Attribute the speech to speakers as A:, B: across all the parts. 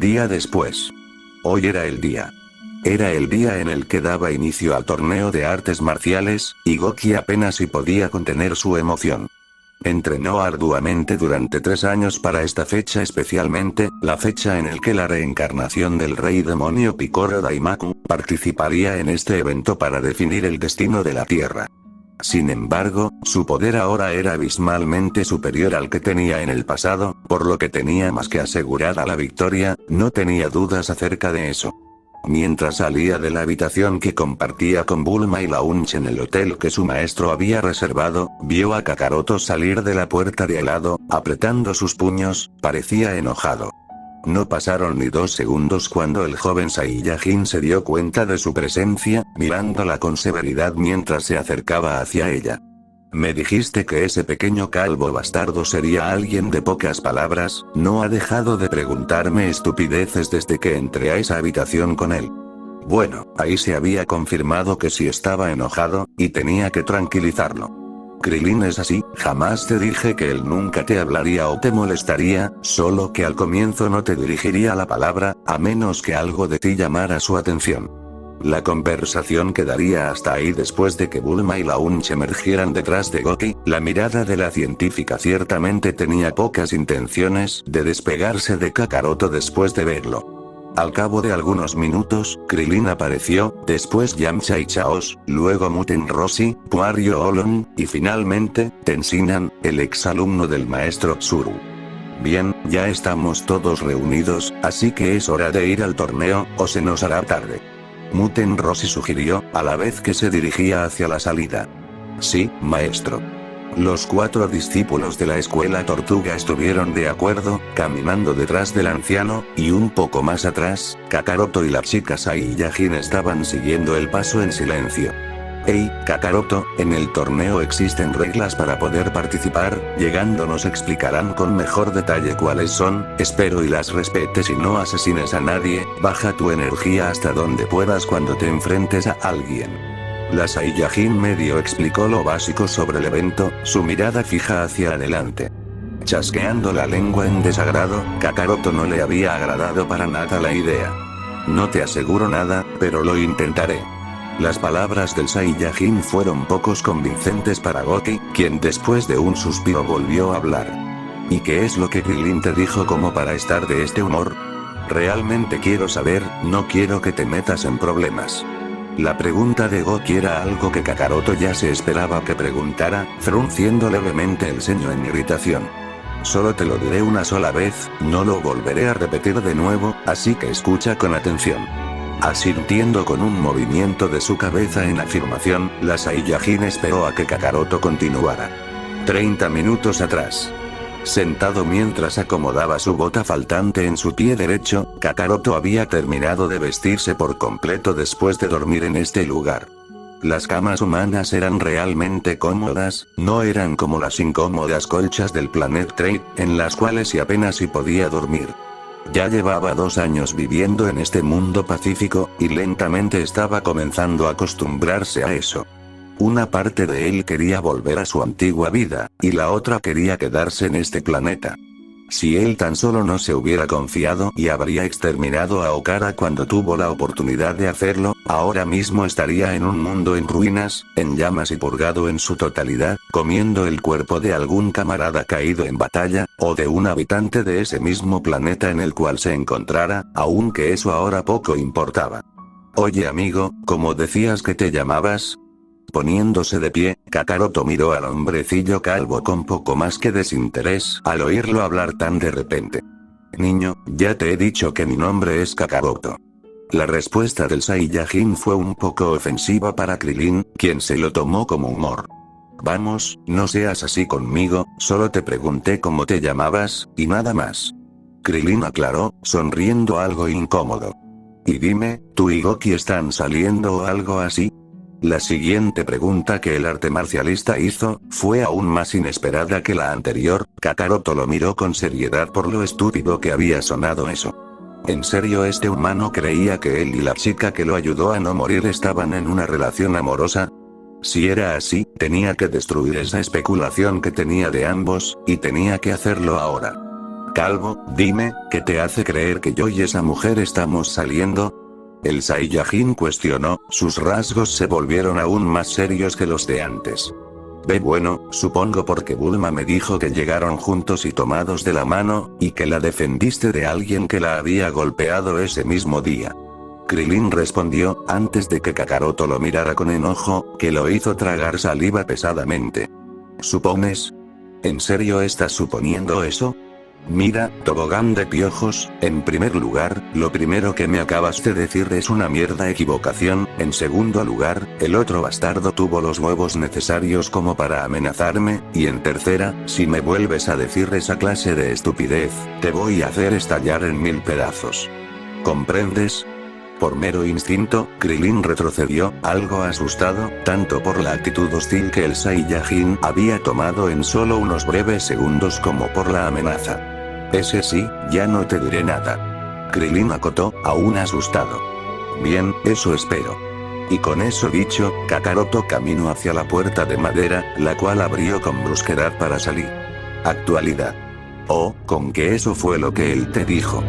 A: día después. Hoy era el día. Era el día en el que daba inicio al torneo de artes marciales, y Goki apenas si podía contener su emoción. Entrenó arduamente durante 3 años para esta fecha, especialmente, la fecha en el que la reencarnación del rey demonio Picoro Daimaku participaría en este evento para definir el destino de la Tierra. Sin embargo, su poder ahora era abismalmente superior al que tenía en el pasado, por lo que tenía más que asegurada la victoria, no tenía dudas acerca de eso. Mientras salía de la habitación que compartía con Bulma y Launch en el hotel que su maestro había reservado, vio a Kakaroto salir de la puerta de al lado, apretando sus puños, parecía enojado. No pasaron ni 2 segundos cuando el joven Saiyajin se dio cuenta de su presencia, mirándola con severidad mientras se acercaba hacia ella. Me dijiste que ese pequeño calvo bastardo sería alguien de pocas palabras, no ha dejado de preguntarme estupideces desde que entré a esa habitación con él. Bueno, ahí se había confirmado que sí estaba enojado, y tenía que tranquilizarlo. Krilin es así, jamás te dije que él nunca te hablaría o te molestaría, solo que al comienzo no te dirigiría la palabra, a menos que algo de ti llamara su atención. La conversación quedaría hasta ahí después de que Bulma y Launch emergieran detrás de Goki. La mirada de la científica ciertamente tenía pocas intenciones de despegarse de Kakaroto después de verlo. Al cabo de algunos minutos, Krilin apareció, después Yamcha y Chaos, luego Muten Roshi, Puario Olon, y finalmente, Tensinan, el exalumno del maestro Tsuru. Bien, ya estamos todos reunidos, así que es hora de ir al torneo, o se nos hará tarde. Muten Roshi sugirió, a la vez que se dirigía hacia la salida. Sí, maestro. Los 4 discípulos de la escuela Tortuga estuvieron de acuerdo, caminando detrás del anciano, y un poco más atrás, Kakaroto y la chica Saiyajin estaban siguiendo el paso en silencio. Hey, Kakaroto, en el torneo existen reglas para poder participar, llegando nos explicarán con mejor detalle cuáles son, espero y las respetes y no asesines a nadie, baja tu energía hasta donde puedas cuando te enfrentes a alguien. La Saiyajin medio explicó lo básico sobre el evento, su mirada fija hacia adelante. Chasqueando la lengua en desagrado, Kakaroto no le había agradado para nada la idea. No te aseguro nada, pero lo intentaré. Las palabras del Saiyajin fueron pocos convincentes para Goki, quien después de un suspiro volvió a hablar. ¿Y qué es lo que Krilin te dijo como para estar de este humor? Realmente quiero saber, no quiero que te metas en problemas. La pregunta de Goki era algo que Kakaroto ya se esperaba que preguntara, frunciendo levemente el ceño en irritación. Solo te lo diré una sola vez, no lo volveré a repetir de nuevo, así que escucha con atención. Asintiendo con un movimiento de su cabeza en afirmación, la Saiyajin esperó a que Kakaroto continuara. 30 minutos atrás. Sentado mientras acomodaba su bota faltante en su pie derecho, Kakaroto había terminado de vestirse por completo después de dormir en este lugar. Las camas humanas eran realmente cómodas, no eran como las incómodas colchas del Planet Trade, en las cuales si apenas si podía dormir. Ya llevaba 2 años viviendo en este mundo pacífico, y lentamente estaba comenzando a acostumbrarse a eso. Una parte de él quería volver a su antigua vida, y la otra quería quedarse en este planeta. Si él tan solo no se hubiera confiado y habría exterminado a Okara cuando tuvo la oportunidad de hacerlo, ahora mismo estaría en un mundo en ruinas, en llamas y purgado en su totalidad, comiendo el cuerpo de algún camarada caído en batalla, o de un habitante de ese mismo planeta en el cual se encontrara, aunque eso ahora poco importaba. Oye amigo, ¿cómo decías que te llamabas? Poniéndose de pie, Kakaroto miró al hombrecillo calvo con poco más que desinterés al oírlo hablar tan de repente. Niño, ya te he dicho que mi nombre es Kakaroto. La respuesta del Saiyajin fue un poco ofensiva para Krilin, quien se lo tomó como humor. Vamos, no seas así conmigo, solo te pregunté cómo te llamabas, y nada más. Krilin aclaró, sonriendo algo incómodo. Y dime, ¿tú y Goki están saliendo o algo así? La siguiente pregunta que el arte marcialista hizo, fue aún más inesperada que la anterior. Kakaroto lo miró con seriedad por lo estúpido que había sonado eso. ¿En serio este humano creía que él y la chica que lo ayudó a no morir estaban en una relación amorosa? Si era así, tenía que destruir esa especulación que tenía de ambos, y tenía que hacerlo ahora. Calvo, dime, ¿qué te hace creer que yo y esa mujer estamos saliendo? El Saiyajin cuestionó, sus rasgos se volvieron aún más serios que los de antes. Bueno, supongo porque Bulma me dijo que llegaron juntos y tomados de la mano, y que la defendiste de alguien que la había golpeado ese mismo día. Krillin respondió, antes de que Kakaroto lo mirara con enojo, que lo hizo tragar saliva pesadamente. ¿Supones? ¿En serio estás suponiendo eso? Mira, tobogán de piojos, en primer lugar, lo primero que me acabas de decir es una mierda equivocación, en segundo lugar, el otro bastardo tuvo los huevos necesarios como para amenazarme, y en tercera, si me vuelves a decir esa clase de estupidez, te voy a hacer estallar en 1000 pedazos. ¿Comprendes? Por mero instinto, Krillin retrocedió, algo asustado, tanto por la actitud hostil que el Saiyajin había tomado en solo unos breves segundos como por la amenaza. Ese sí, ya no te diré nada. Krillin acotó, aún asustado. Bien, eso espero. Y con eso dicho, Kakaroto caminó hacia la puerta de madera, la cual abrió con brusquedad para salir. Actualidad. Oh, con que eso fue lo que él te dijo.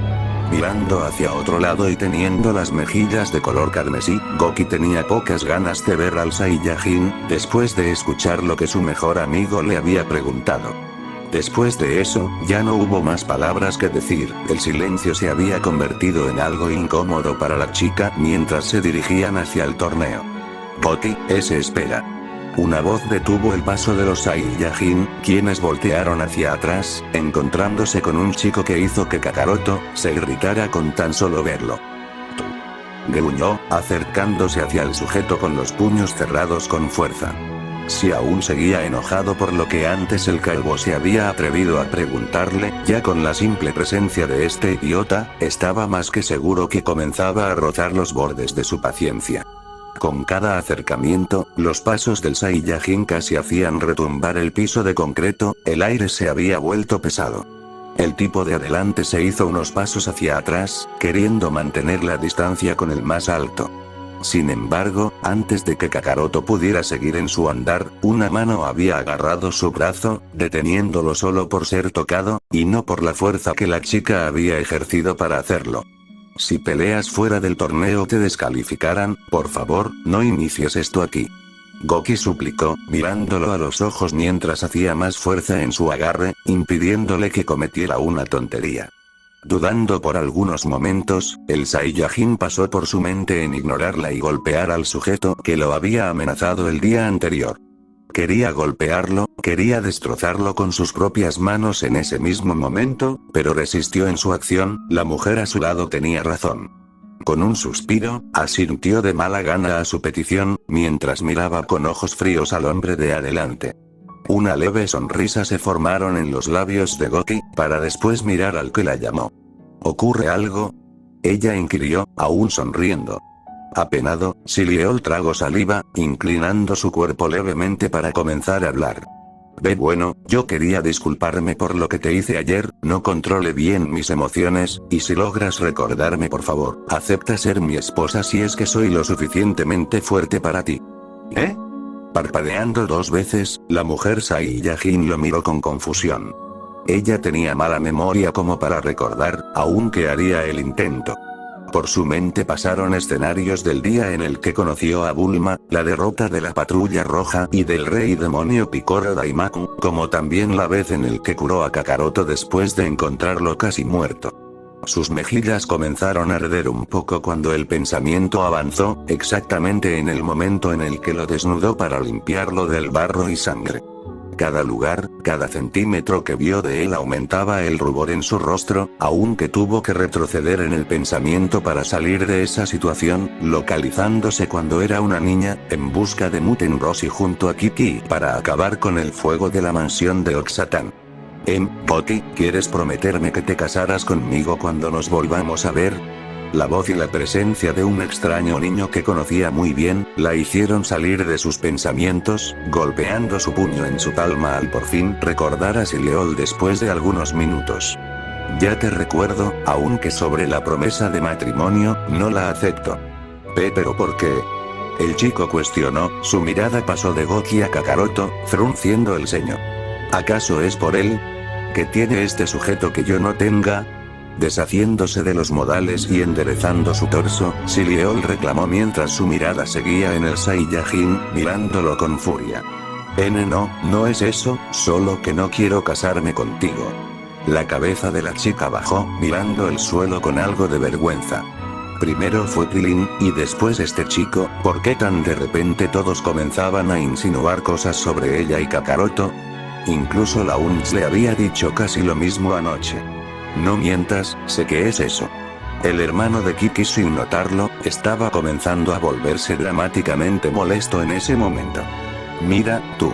A: Mirando hacia otro lado y teniendo las mejillas de color carmesí, Goki tenía pocas ganas de ver al Saiyajin, después de escuchar lo que su mejor amigo le había preguntado. Después de eso, ya no hubo más palabras que decir, el silencio se había convertido en algo incómodo para la chica mientras se dirigían hacia el torneo. Goki, espera. Una voz detuvo el paso de los Saiyajin, quienes voltearon hacia atrás, encontrándose con un chico que hizo que Kakaroto se irritara con tan solo verlo. Tú. Gruñó, acercándose hacia el sujeto con los puños cerrados con fuerza. Si aún seguía enojado por lo que antes el calvo se había atrevido a preguntarle, ya con la simple presencia de este idiota, estaba más que seguro que comenzaba a rozar los bordes de su paciencia. Con cada acercamiento, los pasos del Saiyajin casi hacían retumbar el piso de concreto, el aire se había vuelto pesado. El tipo de adelante se hizo unos pasos hacia atrás, queriendo mantener la distancia con el más alto. Sin embargo, antes de que Kakaroto pudiera seguir en su andar, una mano había agarrado su brazo, deteniéndolo solo por ser tocado, y no por la fuerza que la chica había ejercido para hacerlo. Si peleas fuera del torneo te descalificaran, por favor, no inicies esto aquí. Goki suplicó, mirándolo a los ojos mientras hacía más fuerza en su agarre, impidiéndole que cometiera una tontería. Dudando por algunos momentos, el Saiyajin pasó por su mente en ignorarla y golpear al sujeto que lo había amenazado el día anterior. Quería golpearlo, quería destrozarlo con sus propias manos en ese mismo momento, pero resistió en su acción, la mujer a su lado tenía razón. Con un suspiro, asintió de mala gana a su petición, mientras miraba con ojos fríos al hombre de adelante. Una leve sonrisa se formaron en los labios de Goki, para después mirar al que la llamó. ¿Ocurre algo? Ella inquirió, aún sonriendo. Apenado, Siliol tragó saliva, inclinando su cuerpo levemente para comenzar a hablar. Bueno, yo quería disculparme por lo que te hice ayer, no controlé bien mis emociones, y si logras recordarme por favor, acepta ser mi esposa si es que soy lo suficientemente fuerte para ti. ¿Eh? Parpadeando 2 veces, la mujer Saiyajin lo miró con confusión. Ella tenía mala memoria como para recordar, aunque haría el intento. Por su mente pasaron escenarios del día en el que conoció a Bulma, la derrota de la Patrulla Roja y del Rey Demonio Picoro Daimaku, como también la vez en el que curó a Kakaroto después de encontrarlo casi muerto. Sus mejillas comenzaron a arder un poco cuando el pensamiento avanzó, exactamente en el momento en el que lo desnudó para limpiarlo del barro y sangre. Cada lugar, cada centímetro que vio de él aumentaba el rubor en su rostro, aunque tuvo que retroceder en el pensamiento para salir de esa situación, localizándose cuando era una niña, en busca de Muten Roshi junto a Kiki para acabar con el fuego de la mansión de Oxatan. Goki, ¿quieres prometerme que te casarás conmigo cuando nos volvamos a ver? La voz y la presencia de un extraño niño que conocía muy bien, la hicieron salir de sus pensamientos, golpeando su puño en su palma al por fin recordar a Siliol después de algunos minutos. Ya te recuerdo, aunque sobre la promesa de matrimonio, no la acepto. ¿Pero por qué? El chico cuestionó, su mirada pasó de Goki a Kakaroto, frunciendo el ceño. ¿Acaso es por él? ¿Qué tiene este sujeto que yo no tenga? Deshaciéndose de los modales y enderezando su torso, Silieol reclamó mientras su mirada seguía en el Saiyajin, mirándolo con furia. No es eso, solo que no quiero casarme contigo. La cabeza de la chica bajó, mirando el suelo con algo de vergüenza. Primero fue Krillin, y después este chico, ¿por qué tan de repente todos comenzaban a insinuar cosas sobre ella y Kakaroto? Incluso la UNS le había dicho casi lo mismo anoche. No mientas, sé que es eso. El hermano de Kiki, sin notarlo, estaba comenzando a volverse dramáticamente molesto en ese momento. Mira, tú.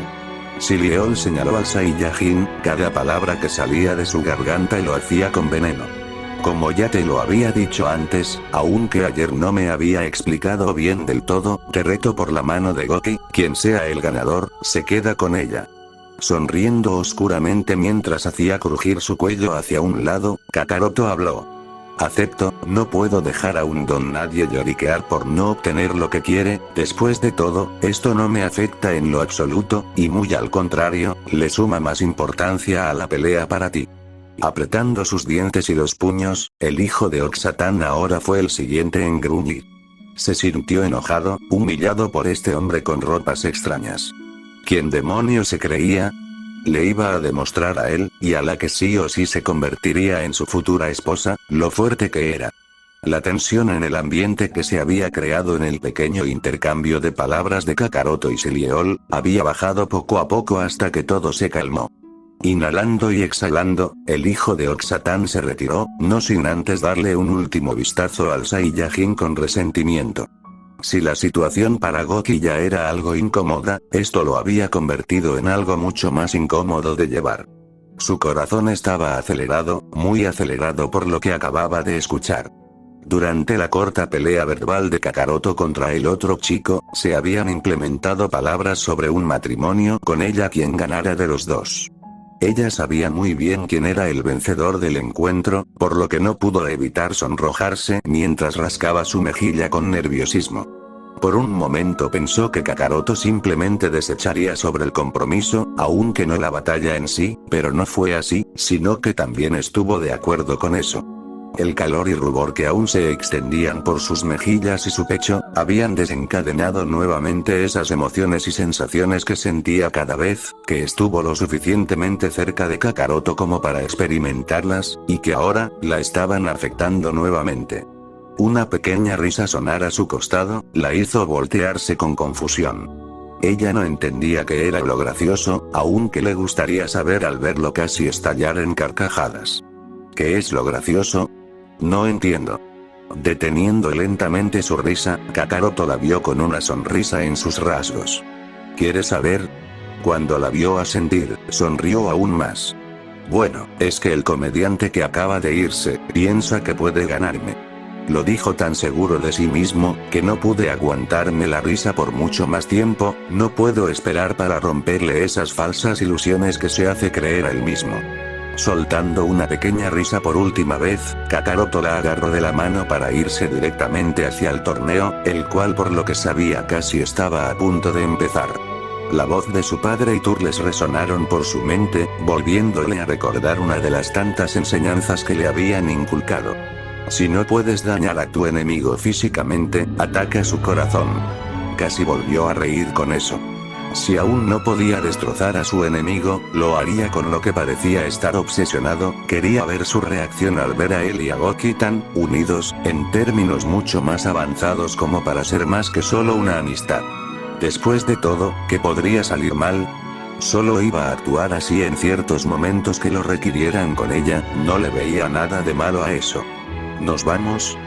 A: Silieol señaló al Saiyajin, cada palabra que salía de su garganta lo hacía con veneno. Como ya te lo había dicho antes, aunque ayer no me había explicado bien del todo, te reto por la mano de Goki, quien sea el ganador, se queda con ella. Sonriendo oscuramente mientras hacía crujir su cuello hacia un lado, Kakaroto habló. Acepto, no puedo dejar a un don nadie lloriquear por no obtener lo que quiere, después de todo, esto no me afecta en lo absoluto, y muy al contrario, le suma más importancia a la pelea para ti. Apretando sus dientes y los puños, el hijo de Oxatán ahora fue el siguiente en gruñir. Se sintió enojado, humillado por este hombre con ropas extrañas. ¿Quién demonios se creía? Le iba a demostrar a él, y a la que sí o sí se convertiría en su futura esposa, lo fuerte que era. La tensión en el ambiente que se había creado en el pequeño intercambio de palabras de Kakaroto y Silieol, había bajado poco a poco hasta que todo se calmó. Inhalando y exhalando, el hijo de Oxatán se retiró, no sin antes darle un último vistazo al Saiyajin con resentimiento. Si la situación para Goki ya era algo incómoda, esto lo había convertido en algo mucho más incómodo de llevar. Su corazón estaba acelerado, muy acelerado por lo que acababa de escuchar. Durante la corta pelea verbal de Kakaroto contra el otro chico, se habían implementado palabras sobre un matrimonio con ella quien ganara de los dos. Ella sabía muy bien quién era el vencedor del encuentro, por lo que no pudo evitar sonrojarse mientras rascaba su mejilla con nerviosismo. Por un momento pensó que Kakaroto simplemente desecharía sobre el compromiso, aunque no la batalla en sí, pero no fue así, sino que también estuvo de acuerdo con eso. El calor y rubor que aún se extendían por sus mejillas y su pecho, habían desencadenado nuevamente esas emociones y sensaciones que sentía cada vez que estuvo lo suficientemente cerca de Kakaroto como para experimentarlas, y que ahora, la estaban afectando nuevamente. Una pequeña risa sonar a su costado, la hizo voltearse con confusión. Ella no entendía qué era lo gracioso, aunque le gustaría saber al verlo casi estallar en carcajadas. ¿Qué es lo gracioso? No entiendo. Deteniendo lentamente su risa, Kakaroto la vio con una sonrisa en sus rasgos. ¿Quieres saber? Cuando la vio asentir, sonrió aún más. Bueno, es que el comediante que acaba de irse, piensa que puede ganarme. Lo dijo tan seguro de sí mismo, que no pude aguantarme la risa por mucho más tiempo, no puedo esperar para romperle esas falsas ilusiones que se hace creer a él mismo. Soltando una pequeña risa por última vez, Kakaroto la agarró de la mano para irse directamente hacia el torneo, el cual por lo que sabía casi estaba a punto de empezar. La voz de su padre y Turles resonaron por su mente, volviéndole a recordar una de las tantas enseñanzas que le habían inculcado. Si no puedes dañar a tu enemigo físicamente, ataca su corazón. Casi volvió a reír con eso. Si aún no podía destrozar a su enemigo, lo haría con lo que parecía estar obsesionado, quería ver su reacción al ver a él y a Goki tan unidos, en términos mucho más avanzados como para ser más que solo una amistad. Después de todo, ¿qué podría salir mal? Solo iba a actuar así en ciertos momentos que lo requirieran con ella, no le veía nada de malo a eso. ¿Nos vamos?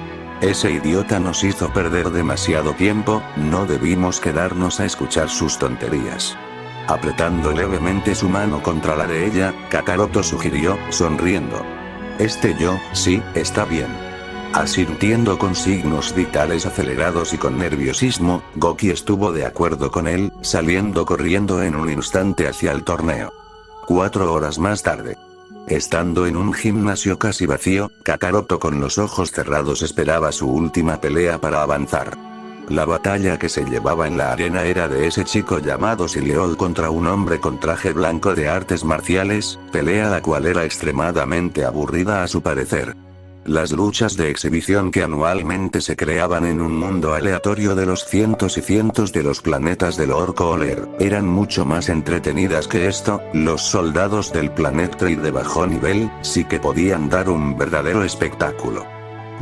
A: Ese idiota nos hizo perder demasiado tiempo, no debimos quedarnos a escuchar sus tonterías. Apretando levemente su mano contra la de ella, Kakaroto sugirió, sonriendo. Sí, está bien. Asintiendo con signos vitales acelerados y con nerviosismo, Goki estuvo de acuerdo con él, saliendo corriendo en un instante hacia el torneo. 4 horas más tarde. Estando en un gimnasio casi vacío, Kakaroto con los ojos cerrados esperaba su última pelea para avanzar. La batalla que se llevaba en la arena era de ese chico llamado Sileol contra un hombre con traje blanco de artes marciales, pelea la cual era extremadamente aburrida a su parecer. Las luchas de exhibición que anualmente se creaban en un mundo aleatorio de los cientos y cientos de los planetas del Orco Oler, eran mucho más entretenidas que esto. Los soldados del planeta Trade de bajo nivel, sí que podían dar un verdadero espectáculo.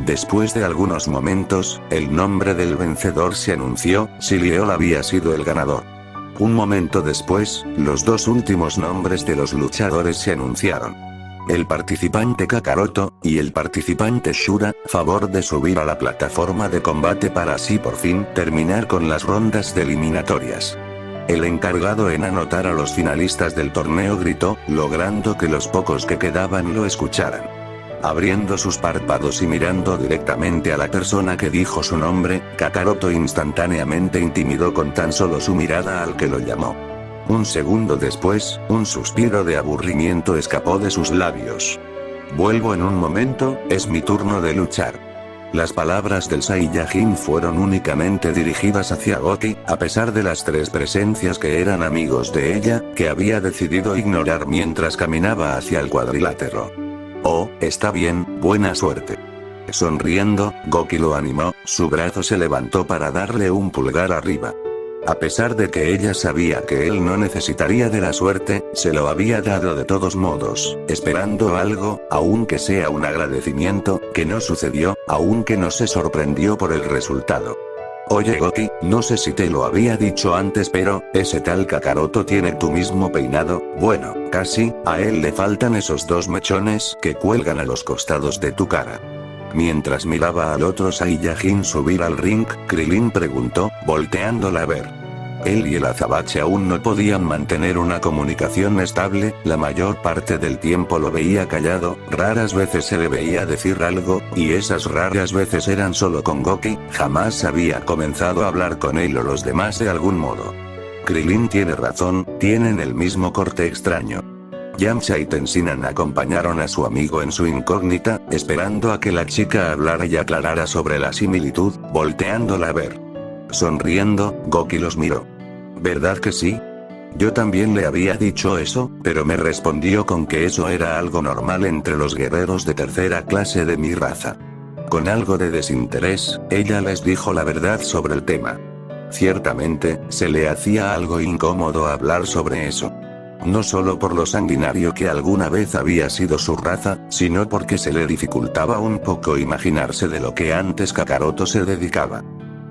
A: Después de algunos momentos, el nombre del vencedor se anunció. Sileol había sido el ganador. Un momento después, los dos últimos nombres de los luchadores se anunciaron. El participante Kakaroto, y el participante Shura, favor de subir a la plataforma de combate para así por fin terminar con las rondas de eliminatorias. El encargado en anotar a los finalistas del torneo gritó, logrando que los pocos que quedaban lo escucharan. Abriendo sus párpados y mirando directamente a la persona que dijo su nombre, Kakaroto instantáneamente intimidó con tan solo su mirada al que lo llamó. Un segundo después, un suspiro de aburrimiento escapó de sus labios. Vuelvo en un momento, es mi turno de luchar. Las palabras del Saiyajin fueron únicamente dirigidas hacia Goki, a pesar de las tres presencias que eran amigos de ella, que había decidido ignorar mientras caminaba hacia el cuadrilátero. Oh, está bien, buena suerte. Sonriendo, Goki lo animó, su brazo se levantó para darle un pulgar arriba. A pesar de que ella sabía que él no necesitaría de la suerte, se lo había dado de todos modos, esperando algo, aunque sea un agradecimiento, que no sucedió, aunque no se sorprendió por el resultado. Oye Goki, no sé si te lo había dicho antes pero, ese tal Kakaroto tiene tu mismo peinado, bueno, casi, a él le faltan esos dos mechones que cuelgan a los costados de tu cara. Mientras miraba al otro Saiyajin subir al ring, Krillin preguntó, volteándola a ver. Él y el azabache aún no podían mantener una comunicación estable, la mayor parte del tiempo lo veía callado, raras veces se le veía decir algo, y esas raras veces eran solo con Goki, jamás había comenzado a hablar con él o los demás de algún modo. Krillin tiene razón, tienen el mismo corte extraño. Yamcha y Tenshinhan acompañaron a su amigo en su incógnita, esperando a que la chica hablara y aclarara sobre la similitud, volteándola a ver. Sonriendo, Goki los miró. ¿Verdad que sí? Yo también le había dicho eso, pero me respondió con que eso era algo normal entre los guerreros de tercera clase de mi raza. Con algo de desinterés, ella les dijo la verdad sobre el tema. Ciertamente, se le hacía algo incómodo hablar sobre eso. No solo por lo sanguinario que alguna vez había sido su raza, sino porque se le dificultaba un poco imaginarse de lo que antes Kakaroto se dedicaba.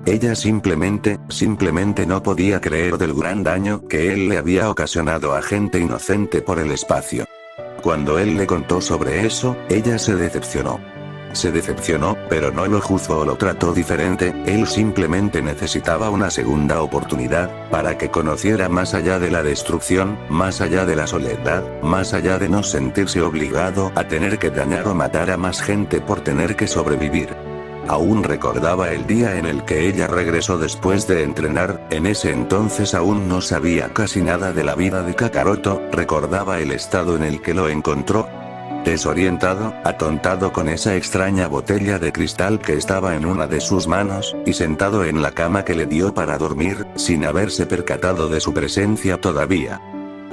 A: Ella simplemente no podía creer del gran daño que él le había ocasionado a gente inocente por el espacio. Cuando él le contó sobre eso, ella se decepcionó. Se decepcionó, pero no lo juzgó o lo trató diferente, él simplemente necesitaba una segunda oportunidad, para que conociera más allá de la destrucción, más allá de la soledad, más allá de no sentirse obligado a tener que dañar o matar a más gente por tener que sobrevivir. Aún recordaba el día en el que ella regresó después de entrenar, en ese entonces aún no sabía casi nada de la vida de Kakaroto, recordaba el estado en el que lo encontró. Desorientado, atontado con esa extraña botella de cristal que estaba en una de sus manos, y sentado en la cama que le dio para dormir, sin haberse percatado de su presencia todavía.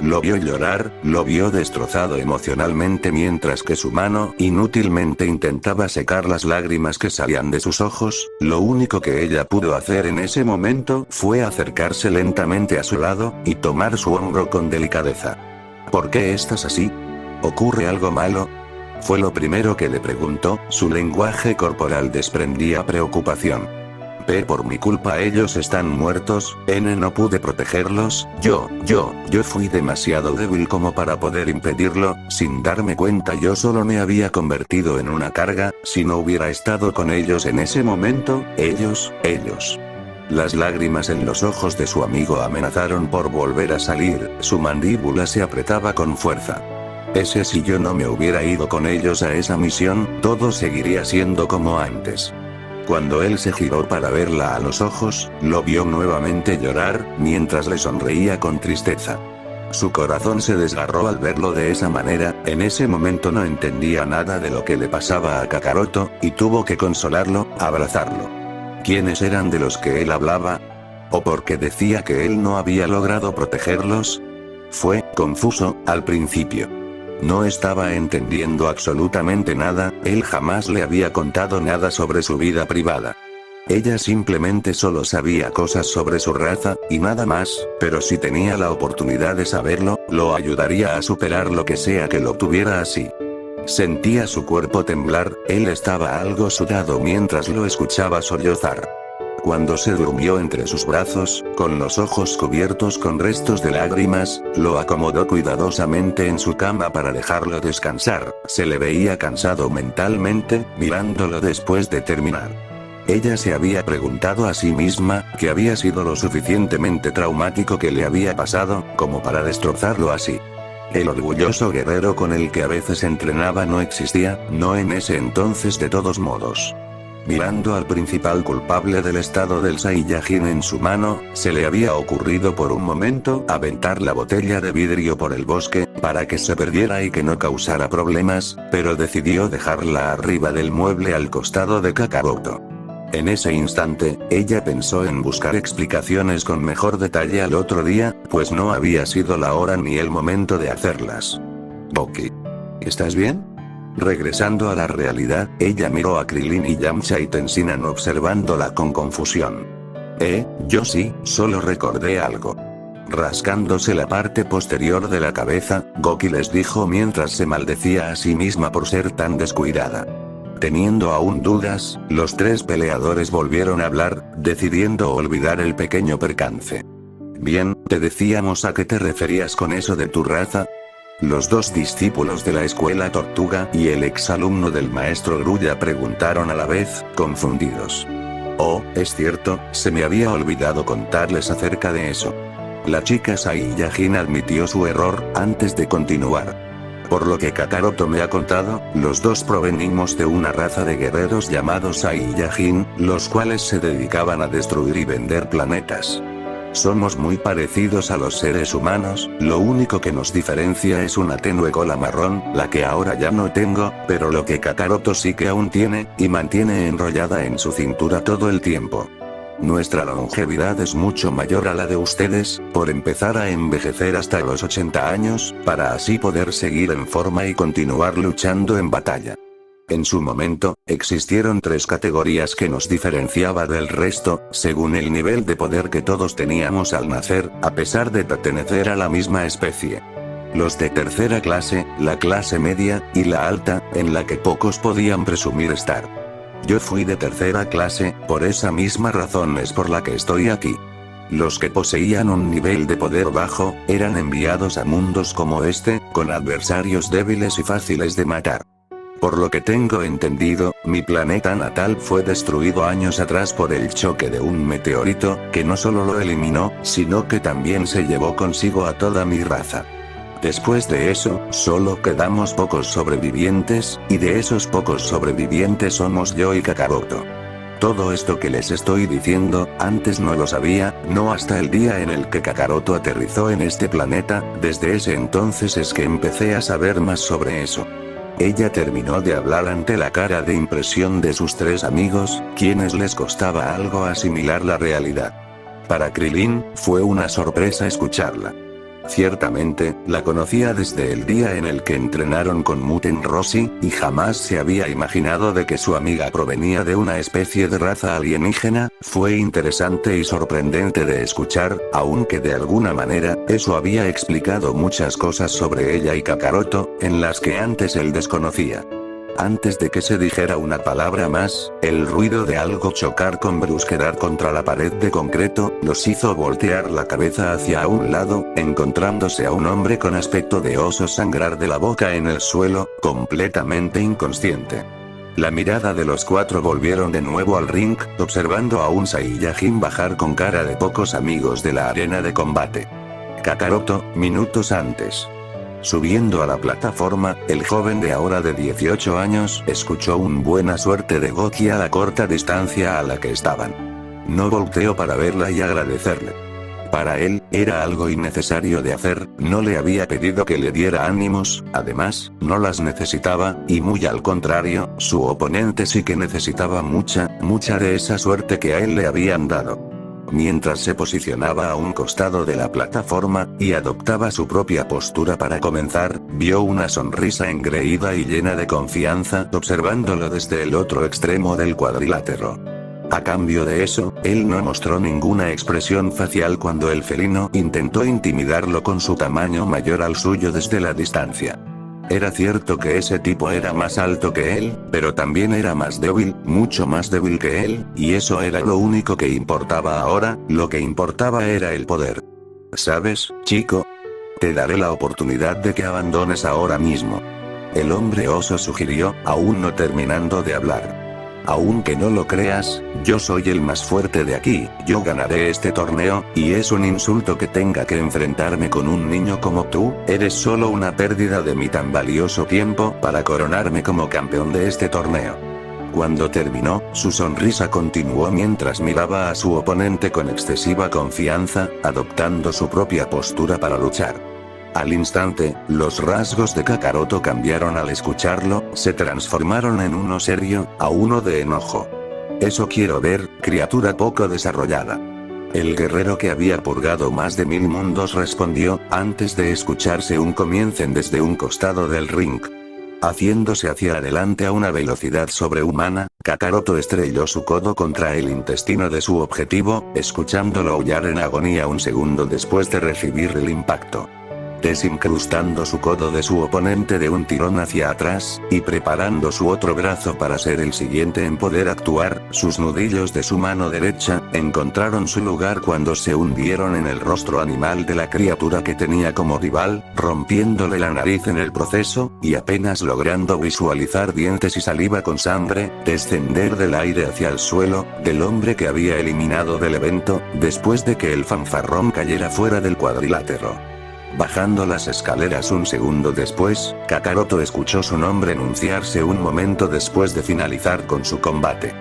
A: Lo vio llorar, lo vio destrozado emocionalmente mientras que su mano inútilmente intentaba secar las lágrimas que salían de sus ojos. Lo único que ella pudo hacer en ese momento fue acercarse lentamente a su lado, y tomar su hombro con delicadeza. ¿Por qué estás así? ¿Ocurre algo malo? Fue lo primero que le preguntó, su lenguaje corporal desprendía preocupación. Por mi culpa ellos están muertos, no pude protegerlos, yo fui demasiado débil como para poder impedirlo, sin darme cuenta yo solo me había convertido en una carga, si no hubiera estado con ellos en ese momento, ellos. Las lágrimas en los ojos de su amigo amenazaron por volver a salir, su mandíbula se apretaba con fuerza. Si yo no me hubiera ido con ellos a esa misión, todo seguiría siendo como antes. Cuando él se giró para verla a los ojos, lo vio nuevamente llorar, mientras le sonreía con tristeza. Su corazón se desgarró al verlo de esa manera, en ese momento no entendía nada de lo que le pasaba a Kakaroto, y tuvo que consolarlo, abrazarlo. quiénes eran de los que él hablaba? ¿O porque decía que él no había logrado protegerlos? Fue confuso al principio. No estaba entendiendo absolutamente nada, él jamás le había contado nada sobre su vida privada. Ella simplemente solo sabía cosas sobre su raza, y nada más, pero si tenía la oportunidad de saberlo, lo ayudaría a superar lo que sea que lo tuviera así. Sentía su cuerpo temblar, él estaba algo sudado mientras lo escuchaba sollozar. Cuando se durmió entre sus brazos, con los ojos cubiertos con restos de lágrimas, lo acomodó cuidadosamente en su cama para dejarlo descansar. Se le veía cansado mentalmente, mirándolo después de terminar. Ella se había preguntado a sí misma, ¿qué había sido lo suficientemente traumático que le había pasado, como para destrozarlo así? El orgulloso guerrero con el que a veces entrenaba no existía, no en ese entonces de todos modos. Mirando al principal culpable del estado del Saiyajin en su mano, se le había ocurrido por un momento aventar la botella de vidrio por el bosque, para que se perdiera y que no causara problemas, pero decidió dejarla arriba del mueble al costado de Kakaroto. En ese instante, ella pensó en buscar explicaciones con mejor detalle al otro día, pues no había sido la hora ni el momento de hacerlas. Goki. ¿Estás bien? Regresando a la realidad, ella miró a Krilin y Yamcha y Tenshinhan observándola con confusión. Yo sí, solo recordé algo. Rascándose la parte posterior de la cabeza, Goki les dijo mientras se maldecía a sí misma por ser tan descuidada. Teniendo aún dudas, los tres peleadores volvieron a hablar, decidiendo olvidar el pequeño percance. Bien, te decíamos a qué te referías con eso de tu raza. Los dos discípulos de la escuela Tortuga y el exalumno del maestro Grulla preguntaron a la vez, confundidos. Oh, es cierto, se me había olvidado contarles acerca de eso. La chica Saiyajin admitió su error, antes de continuar. Por lo que Kakaroto me ha contado, los dos provenimos de una raza de guerreros llamados Saiyajin, los cuales se dedicaban a destruir y vender planetas. Somos muy parecidos a los seres humanos, lo único que nos diferencia es una tenue cola marrón, la que ahora ya no tengo, pero lo que Kakaroto sí que aún tiene, y mantiene enrollada en su cintura todo el tiempo. Nuestra longevidad es mucho mayor a la de ustedes, por empezar a envejecer hasta los 80 años, para así poder seguir en forma y continuar luchando en batalla. En su momento, existieron tres categorías que nos diferenciaba del resto, según el nivel de poder que todos teníamos al nacer, a pesar de pertenecer a la misma especie. Los de tercera clase, la clase media, y la alta, en la que pocos podían presumir estar. Yo fui de tercera clase, por esa misma razón es por la que estoy aquí. Los que poseían un nivel de poder bajo, eran enviados a mundos como este, con adversarios débiles y fáciles de matar. Por lo que tengo entendido, mi planeta natal fue destruido años atrás por el choque de un meteorito, que no solo lo eliminó, sino que también se llevó consigo a toda mi raza. Después de eso, solo quedamos pocos sobrevivientes, y de esos pocos sobrevivientes somos yo y Kakaroto. Todo esto que les estoy diciendo, antes no lo sabía, no hasta el día en el que Kakaroto aterrizó en este planeta, desde ese entonces es que empecé a saber más sobre eso. Ella terminó de hablar ante la cara de impresión de sus tres amigos, quienes les costaba algo asimilar la realidad. Para Krilin, fue una sorpresa escucharla. Ciertamente, la conocía desde el día en el que entrenaron con Muten Roshi, y jamás se había imaginado de que su amiga provenía de una especie de raza alienígena. Fue interesante y sorprendente de escuchar, aunque de alguna manera, eso había explicado muchas cosas sobre ella y Kakaroto, en las que antes él desconocía. Antes de que se dijera una palabra más, el ruido de algo chocar con brusquedad contra la pared de concreto, los hizo voltear la cabeza hacia un lado, encontrándose a un hombre con aspecto de oso sangrar de la boca en el suelo, completamente inconsciente. La mirada de los cuatro volvieron de nuevo al ring, observando a un Saiyajin bajar con cara de pocos amigos de la arena de combate. Kakaroto, minutos antes. Subiendo a la plataforma, el joven de ahora de 18 años escuchó un buena suerte de Goki a la corta distancia a la que estaban. No volteó para verla y agradecerle. Para él, era algo innecesario de hacer, no le había pedido que le diera ánimos, además, no las necesitaba, y muy al contrario, su oponente sí que necesitaba mucha de esa suerte que a él le habían dado. Mientras se posicionaba a un costado de la plataforma, y adoptaba su propia postura para comenzar, vio una sonrisa engreída y llena de confianza observándolo desde el otro extremo del cuadrilátero. A cambio de eso, él no mostró ninguna expresión facial cuando el felino intentó intimidarlo con su tamaño mayor al suyo desde la distancia. Era cierto que ese tipo era más alto que él, pero también era más débil, mucho más débil que él, y eso era lo único que importaba ahora, lo que importaba era el poder. ¿Sabes, chico? Te daré la oportunidad de que abandones ahora mismo. El hombre oso sugirió, aún no terminando de hablar. Aunque no lo creas, yo soy el más fuerte de aquí, yo ganaré este torneo, y es un insulto que tenga que enfrentarme con un niño como tú, eres solo una pérdida de mi tan valioso tiempo para coronarme como campeón de este torneo. Cuando terminó, su sonrisa continuó mientras miraba a su oponente con excesiva confianza, adoptando su propia postura para luchar. Al instante, los rasgos de Kakaroto cambiaron al escucharlo, se transformaron en uno serio, a uno de enojo. Eso quiero ver, criatura poco desarrollada. El guerrero que había purgado más de 1000 mundos respondió, antes de escucharse un comiencen desde un costado del ring. Haciéndose hacia adelante a una velocidad sobrehumana, Kakaroto estrelló su codo contra el intestino de su objetivo, escuchándolo aullar en agonía un segundo después de recibir el impacto. Desincrustando su codo de su oponente de un tirón hacia atrás, y preparando su otro brazo para ser el siguiente en poder actuar, sus nudillos de su mano derecha, encontraron su lugar cuando se hundieron en el rostro animal de la criatura que tenía como rival, rompiéndole la nariz en el proceso, y apenas logrando visualizar dientes y saliva con sangre, descender del aire hacia el suelo, del hombre que había eliminado del evento, después de que el fanfarrón cayera fuera del cuadrilátero. Bajando las escaleras un segundo después, Kakaroto escuchó su nombre enunciarse un momento después de finalizar con su combate.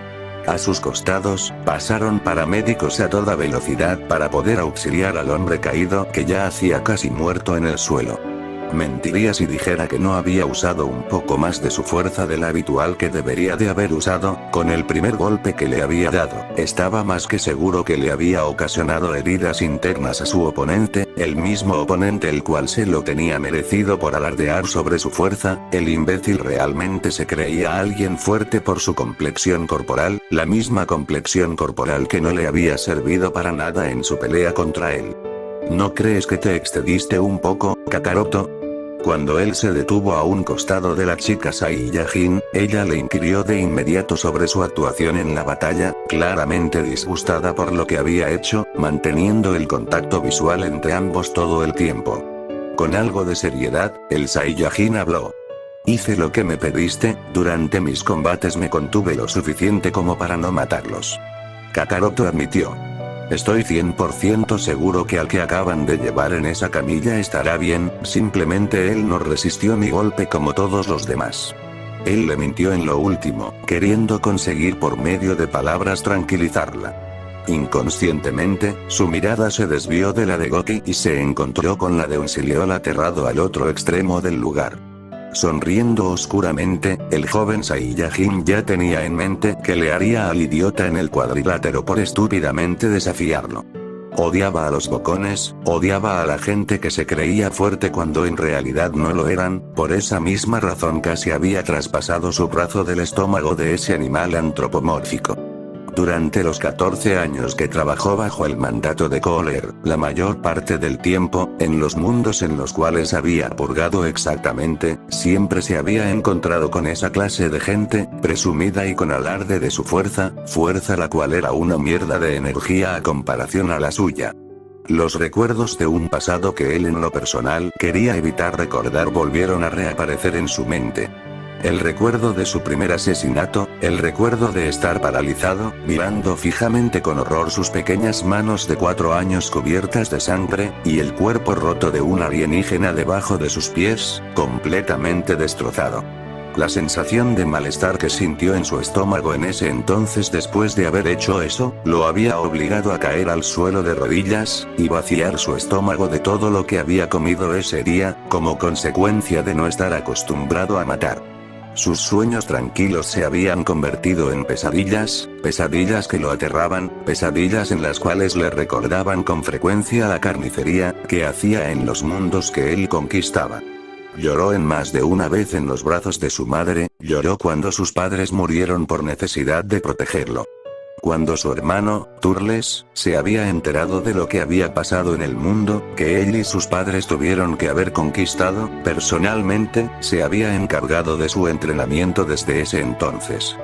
A: A sus costados, pasaron paramédicos a toda velocidad para poder auxiliar al hombre caído que ya hacía casi muerto en el suelo. Mentiría si dijera que no había usado un poco más de su fuerza de la habitual que debería de haber usado, con el primer golpe que le había dado, estaba más que seguro que le había ocasionado heridas internas a su oponente, el mismo oponente el cual se lo tenía merecido por alardear sobre su fuerza, el imbécil realmente se creía alguien fuerte por su complexión corporal, la misma complexión corporal que no le había servido para nada en su pelea contra él. ¿No crees que te excediste un poco, Kakaroto? Cuando él se detuvo a un costado de la chica Saiyajin, ella le inquirió de inmediato sobre su actuación en la batalla, claramente disgustada por lo que había hecho, manteniendo el contacto visual entre ambos todo el tiempo. Con algo de seriedad, el Saiyajin habló. Hice lo que me pediste, durante mis combates me contuve lo suficiente como para no matarlos. Kakaroto admitió. Estoy 100% seguro que al que acaban de llevar en esa camilla estará bien, simplemente él no resistió mi golpe como todos los demás. Él le mintió en lo último, queriendo conseguir por medio de palabras tranquilizarla. Inconscientemente, su mirada se desvió de la de Goki y se encontró con la de un Sileol aterrado al otro extremo del lugar. Sonriendo oscuramente, el joven Saiyajin ya tenía en mente que le haría al idiota en el cuadrilátero por estúpidamente desafiarlo. Odiaba a los bocones, odiaba a la gente que se creía fuerte cuando en realidad no lo eran, por esa misma razón casi había traspasado su brazo del estómago de ese animal antropomórfico. Durante los 14 años que trabajó bajo el mandato de Kohler, la mayor parte del tiempo, en los mundos en los cuales había purgado exactamente, siempre se había encontrado con esa clase de gente, presumida y con alarde de su fuerza la cual era una mierda de energía a comparación a la suya. Los recuerdos de un pasado que él en lo personal quería evitar recordar volvieron a reaparecer en su mente. El recuerdo de su primer asesinato, el recuerdo de estar paralizado, mirando fijamente con horror sus pequeñas manos de 4 años cubiertas de sangre, y el cuerpo roto de un alienígena debajo de sus pies, completamente destrozado. La sensación de malestar que sintió en su estómago en ese entonces después de haber hecho eso, lo había obligado a caer al suelo de rodillas, y vaciar su estómago de todo lo que había comido ese día, como consecuencia de no estar acostumbrado a matar. Sus sueños tranquilos se habían convertido en pesadillas, pesadillas que lo aterraban, pesadillas en las cuales le recordaban con frecuencia la carnicería que hacía en los mundos que él conquistaba. Lloró en más de una vez en los brazos de su madre, lloró cuando sus padres murieron por necesidad de protegerlo. Cuando su hermano, Turles, se había enterado de lo que había pasado en el mundo, que él y sus padres tuvieron que haber conquistado, personalmente, se había encargado de su entrenamiento desde ese entonces.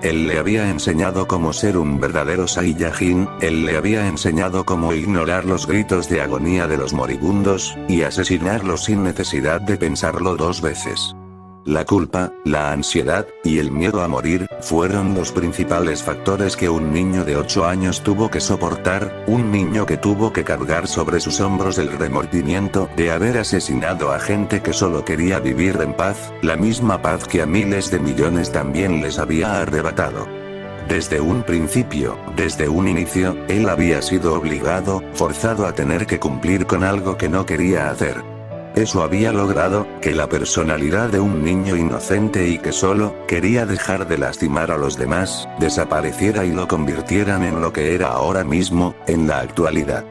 A: Él le había enseñado cómo ser un verdadero Saiyajin, él le había enseñado cómo ignorar los gritos de agonía de los moribundos, y asesinarlos sin necesidad de pensarlo dos veces. La culpa, la ansiedad, y el miedo a morir, fueron los principales factores que un niño de 8 años tuvo que soportar, un niño que tuvo que cargar sobre sus hombros el remordimiento de haber asesinado a gente que solo quería vivir en paz, la misma paz que a miles de millones también les había arrebatado. Desde un principio, desde un inicio, él había sido obligado, forzado a tener que cumplir con algo que no quería hacer. Eso había logrado que la personalidad de un niño inocente y que solo quería dejar de lastimar a los demás, desapareciera y lo convirtieran en lo que era ahora mismo, en la actualidad.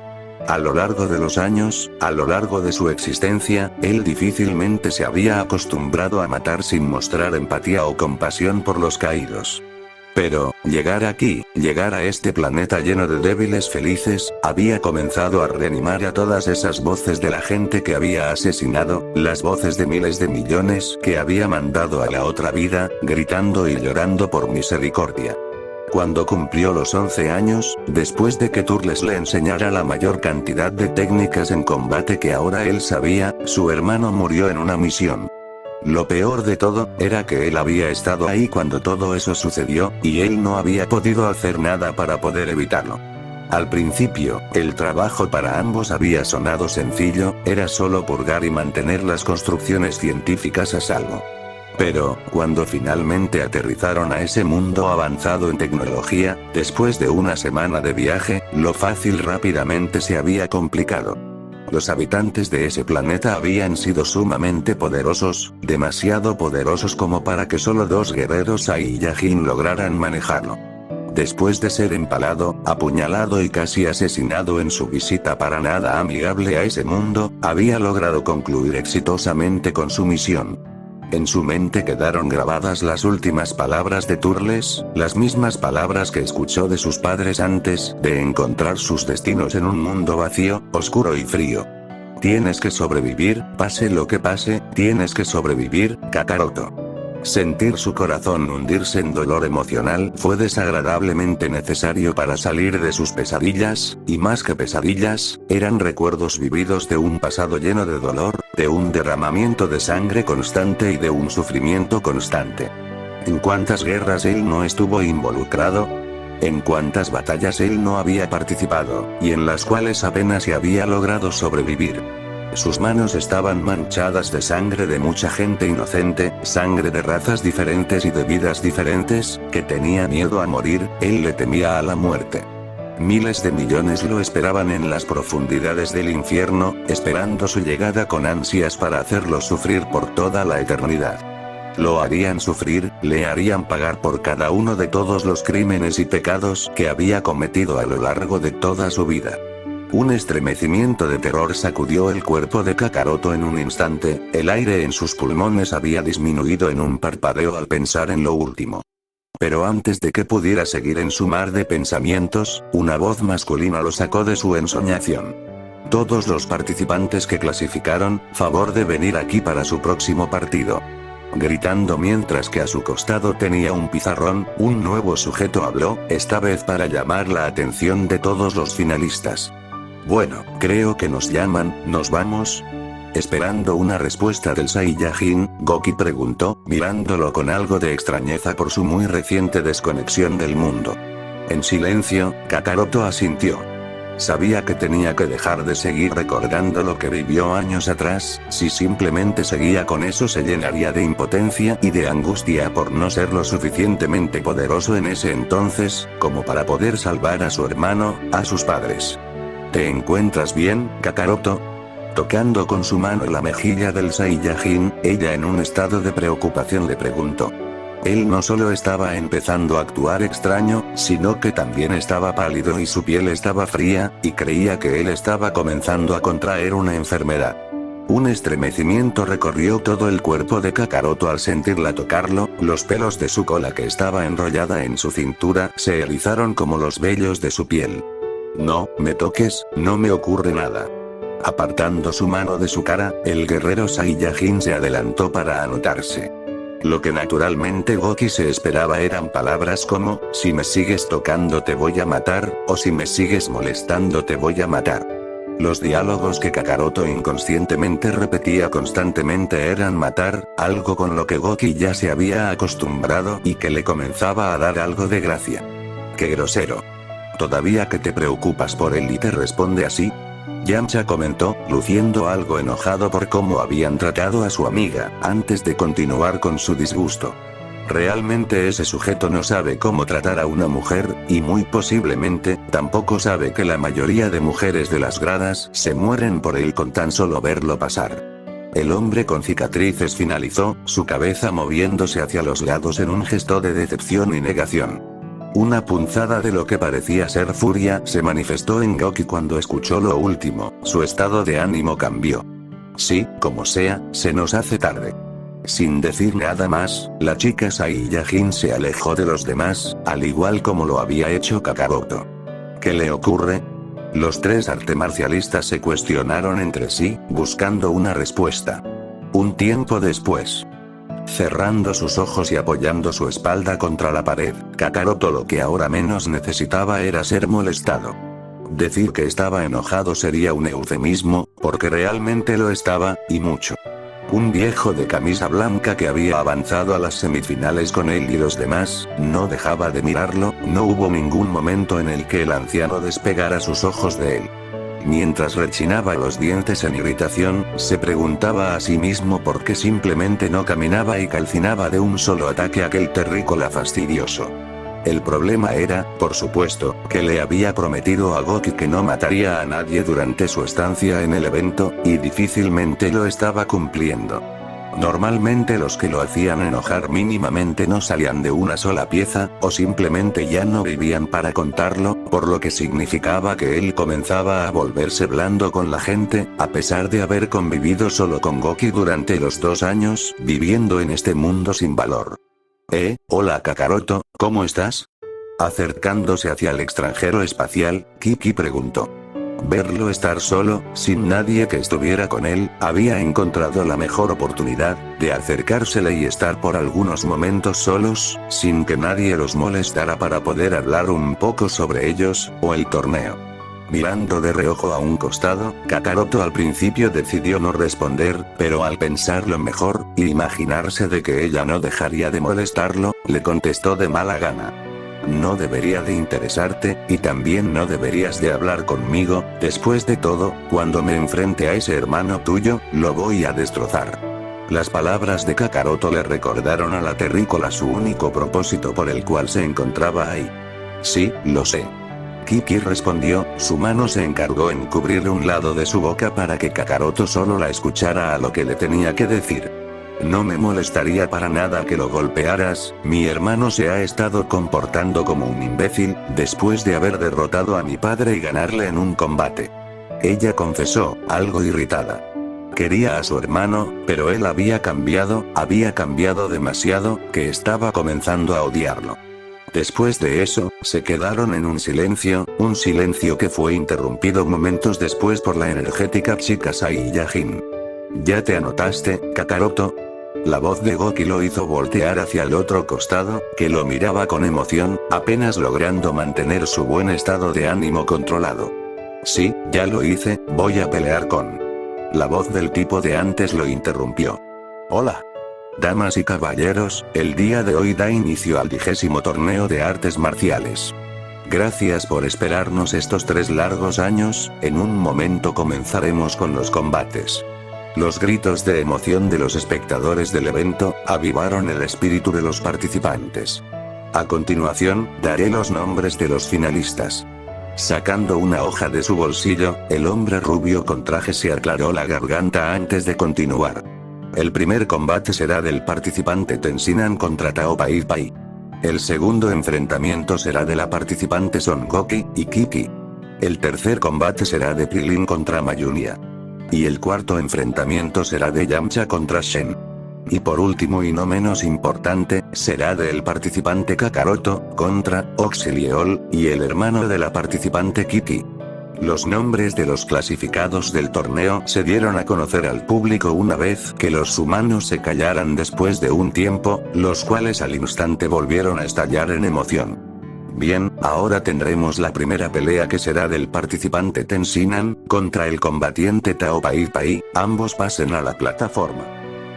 A: A lo largo de los años, a lo largo de su existencia, él difícilmente se había acostumbrado a matar sin mostrar empatía o compasión por los caídos. Pero, llegar aquí, llegar a este planeta lleno de débiles felices, había comenzado a reanimar a todas esas voces de la gente que había asesinado, las voces de miles de millones que había mandado a la otra vida, gritando y llorando por misericordia. Cuando cumplió los 11 años, después de que Turles le enseñara la mayor cantidad de técnicas en combate que ahora él sabía, su hermano murió en una misión. Lo peor de todo, era que él había estado ahí cuando todo eso sucedió, y él no había podido hacer nada para poder evitarlo. Al principio, el trabajo para ambos había sonado sencillo, era solo purgar y mantener las construcciones científicas a salvo. Pero, cuando finalmente aterrizaron a ese mundo avanzado en tecnología, después de una semana de viaje, lo fácil rápidamente se había complicado. Los habitantes de ese planeta habían sido sumamente poderosos, demasiado poderosos como para que solo 2 guerreros Saiyajin lograran manejarlo. Después de ser empalado, apuñalado y casi asesinado en su visita para nada amigable a ese mundo, había logrado concluir exitosamente con su misión. En su mente quedaron grabadas las últimas palabras de Turles, las mismas palabras que escuchó de sus padres antes de encontrar sus destinos en un mundo vacío, oscuro y frío. Tienes que sobrevivir, pase lo que pase, tienes que sobrevivir, Kakaroto. Sentir su corazón hundirse en dolor emocional fue desagradablemente necesario para salir de sus pesadillas, y más que pesadillas, eran recuerdos vividos de un pasado lleno de dolor, de un derramamiento de sangre constante y de un sufrimiento constante. ¿En cuántas guerras él no estuvo involucrado? ¿En cuántas batallas él no había participado, y en las cuales apenas se había logrado sobrevivir? Sus manos estaban manchadas de sangre de mucha gente inocente, sangre de razas diferentes y de vidas diferentes, que tenía miedo a morir, él le temía a la muerte. Miles de millones lo esperaban en las profundidades del infierno, esperando su llegada con ansias para hacerlo sufrir por toda la eternidad. Lo harían sufrir, le harían pagar por cada uno de todos los crímenes y pecados que había cometido a lo largo de toda su vida. Un estremecimiento de terror sacudió el cuerpo de Kakaroto en un instante, el aire en sus pulmones había disminuido en un parpadeo al pensar en lo último. Pero antes de que pudiera seguir en su mar de pensamientos, una voz masculina lo sacó de su ensoñación. Todos los participantes que clasificaron, favor de venir aquí para su próximo partido. Gritando mientras que a su costado tenía un pizarrón, un nuevo sujeto habló, esta vez para llamar la atención de todos los finalistas. Bueno, creo que nos llaman, ¿nos vamos? Esperando una respuesta del Saiyajin, Goki preguntó, mirándolo con algo de extrañeza por su muy reciente desconexión del mundo. En silencio, Kakaroto asintió. Sabía que tenía que dejar de seguir recordando lo que vivió años atrás, si simplemente seguía con eso se llenaría de impotencia y de angustia por no ser lo suficientemente poderoso en ese entonces, como para poder salvar a su hermano, a sus padres. ¿Te encuentras bien, Kakaroto? Tocando con su mano la mejilla del Saiyajin, ella en un estado de preocupación le preguntó. Él no solo estaba empezando a actuar extraño, sino que también estaba pálido y su piel estaba fría, y creía que él estaba comenzando a contraer una enfermedad. Un estremecimiento recorrió todo el cuerpo de Kakaroto al sentirla tocarlo, los pelos de su cola que estaba enrollada en su cintura se erizaron como los vellos de su piel. No me toques, no me ocurre nada. Apartando su mano de su cara, el guerrero Saiyajin se adelantó para anotarse. Lo que naturalmente Goki se esperaba eran palabras como, si me sigues tocando te voy a matar, o si me sigues molestando te voy a matar. Los diálogos que Kakaroto inconscientemente repetía constantemente eran matar, algo con lo que Goki ya se había acostumbrado y que le comenzaba a dar algo de gracia. ¡Qué grosero! ¿Todavía que te preocupas por él y te responde así? Yamcha comentó, luciendo algo enojado por cómo habían tratado a su amiga, antes de continuar con su disgusto. Realmente ese sujeto no sabe cómo tratar a una mujer, y muy posiblemente, tampoco sabe que la mayoría de mujeres de las gradas se mueren por él con tan solo verlo pasar. El hombre con cicatrices finalizó, su cabeza moviéndose hacia los lados en un gesto de decepción y negación. Una punzada de lo que parecía ser furia se manifestó en Goki cuando escuchó lo último, su estado de ánimo cambió. Sí, como sea, se nos hace tarde. Sin decir nada más, la chica Saiyajin se alejó de los demás, al igual como lo había hecho Kakaroto. ¿Qué le ocurre? Los tres artemarcialistas se cuestionaron entre sí, buscando una respuesta. Un tiempo después. Cerrando sus ojos y apoyando su espalda contra la pared, Kakaroto lo que ahora menos necesitaba era ser molestado. Decir que estaba enojado sería un eufemismo, porque realmente lo estaba, y mucho. Un viejo de camisa blanca que había avanzado a las semifinales con él y los demás, no dejaba de mirarlo, no hubo ningún momento en el que el anciano despegara sus ojos de él. Mientras rechinaba los dientes en irritación, se preguntaba a sí mismo por qué simplemente no caminaba y calcinaba de un solo ataque aquel terrícola fastidioso. El problema era, por supuesto, que le había prometido a Goki que no mataría a nadie durante su estancia en el evento, y difícilmente lo estaba cumpliendo. Normalmente los que lo hacían enojar mínimamente no salían de una sola pieza, o simplemente ya no vivían para contarlo, por lo que significaba que él comenzaba a volverse blando con la gente, a pesar de haber convivido solo con Goki durante los 2 años, viviendo en este mundo sin valor. Hola Kakaroto, ¿cómo estás? Acercándose hacia el extranjero espacial, Kiki preguntó. Verlo estar solo, sin nadie que estuviera con él, había encontrado la mejor oportunidad, de acercársele y estar por algunos momentos solos, sin que nadie los molestara para poder hablar un poco sobre ellos, o el torneo. Mirando de reojo a un costado, Kakaroto al principio decidió no responder, pero al pensarlo mejor, y imaginarse de que ella no dejaría de molestarlo, le contestó de mala gana. No debería de interesarte, y también no deberías de hablar conmigo, después de todo, cuando me enfrente a ese hermano tuyo, lo voy a destrozar. Las palabras de Kakaroto le recordaron a la terrícola su único propósito por el cual se encontraba ahí. Sí, lo sé. Kiki respondió, su mano se encargó en cubrir un lado de su boca para que Kakaroto solo la escuchara a lo que le tenía que decir. No me molestaría para nada que lo golpearas, mi hermano se ha estado comportando como un imbécil, después de haber derrotado a mi padre y ganarle en un combate. Ella confesó, algo irritada. Quería a su hermano, pero él había cambiado demasiado, que estaba comenzando a odiarlo. Después de eso, se quedaron en un silencio que fue interrumpido momentos después por la energética chica Saiyajin. ¿Ya te anotaste, Kakaroto? La voz de Goki lo hizo voltear hacia el otro costado, que lo miraba con emoción, apenas logrando mantener su buen estado de ánimo controlado. Sí, ya lo hice, voy a pelear con... La voz del tipo de antes lo interrumpió. Hola. Damas y caballeros, el día de hoy da inicio al 20º torneo de artes marciales. Gracias por esperarnos estos 3 largos años, en un momento comenzaremos con los combates. Los gritos de emoción de los espectadores del evento, avivaron el espíritu de los participantes. A continuación, daré los nombres de los finalistas. Sacando una hoja de su bolsillo, el hombre rubio con traje se aclaró la garganta antes de continuar. El primer combate será del participante Tensinan contra Tao Pai Pai. El segundo enfrentamiento será de la participante Son Goku y Kiki. El tercer combate será de Krilin contra Mayunia. Y el cuarto enfrentamiento será de Yamcha contra Shen. Y por último y no menos importante, será del participante Kakaroto contra Oxelieol y el hermano de la participante Kiki. Los nombres de los clasificados del torneo se dieron a conocer al público una vez que los humanos se callaran después de un tiempo, los cuales al instante volvieron a estallar en emoción. Bien, ahora tendremos la primera pelea que será del participante Tensinan contra el combatiente Tao Pai Pai, ambos pasen a la plataforma.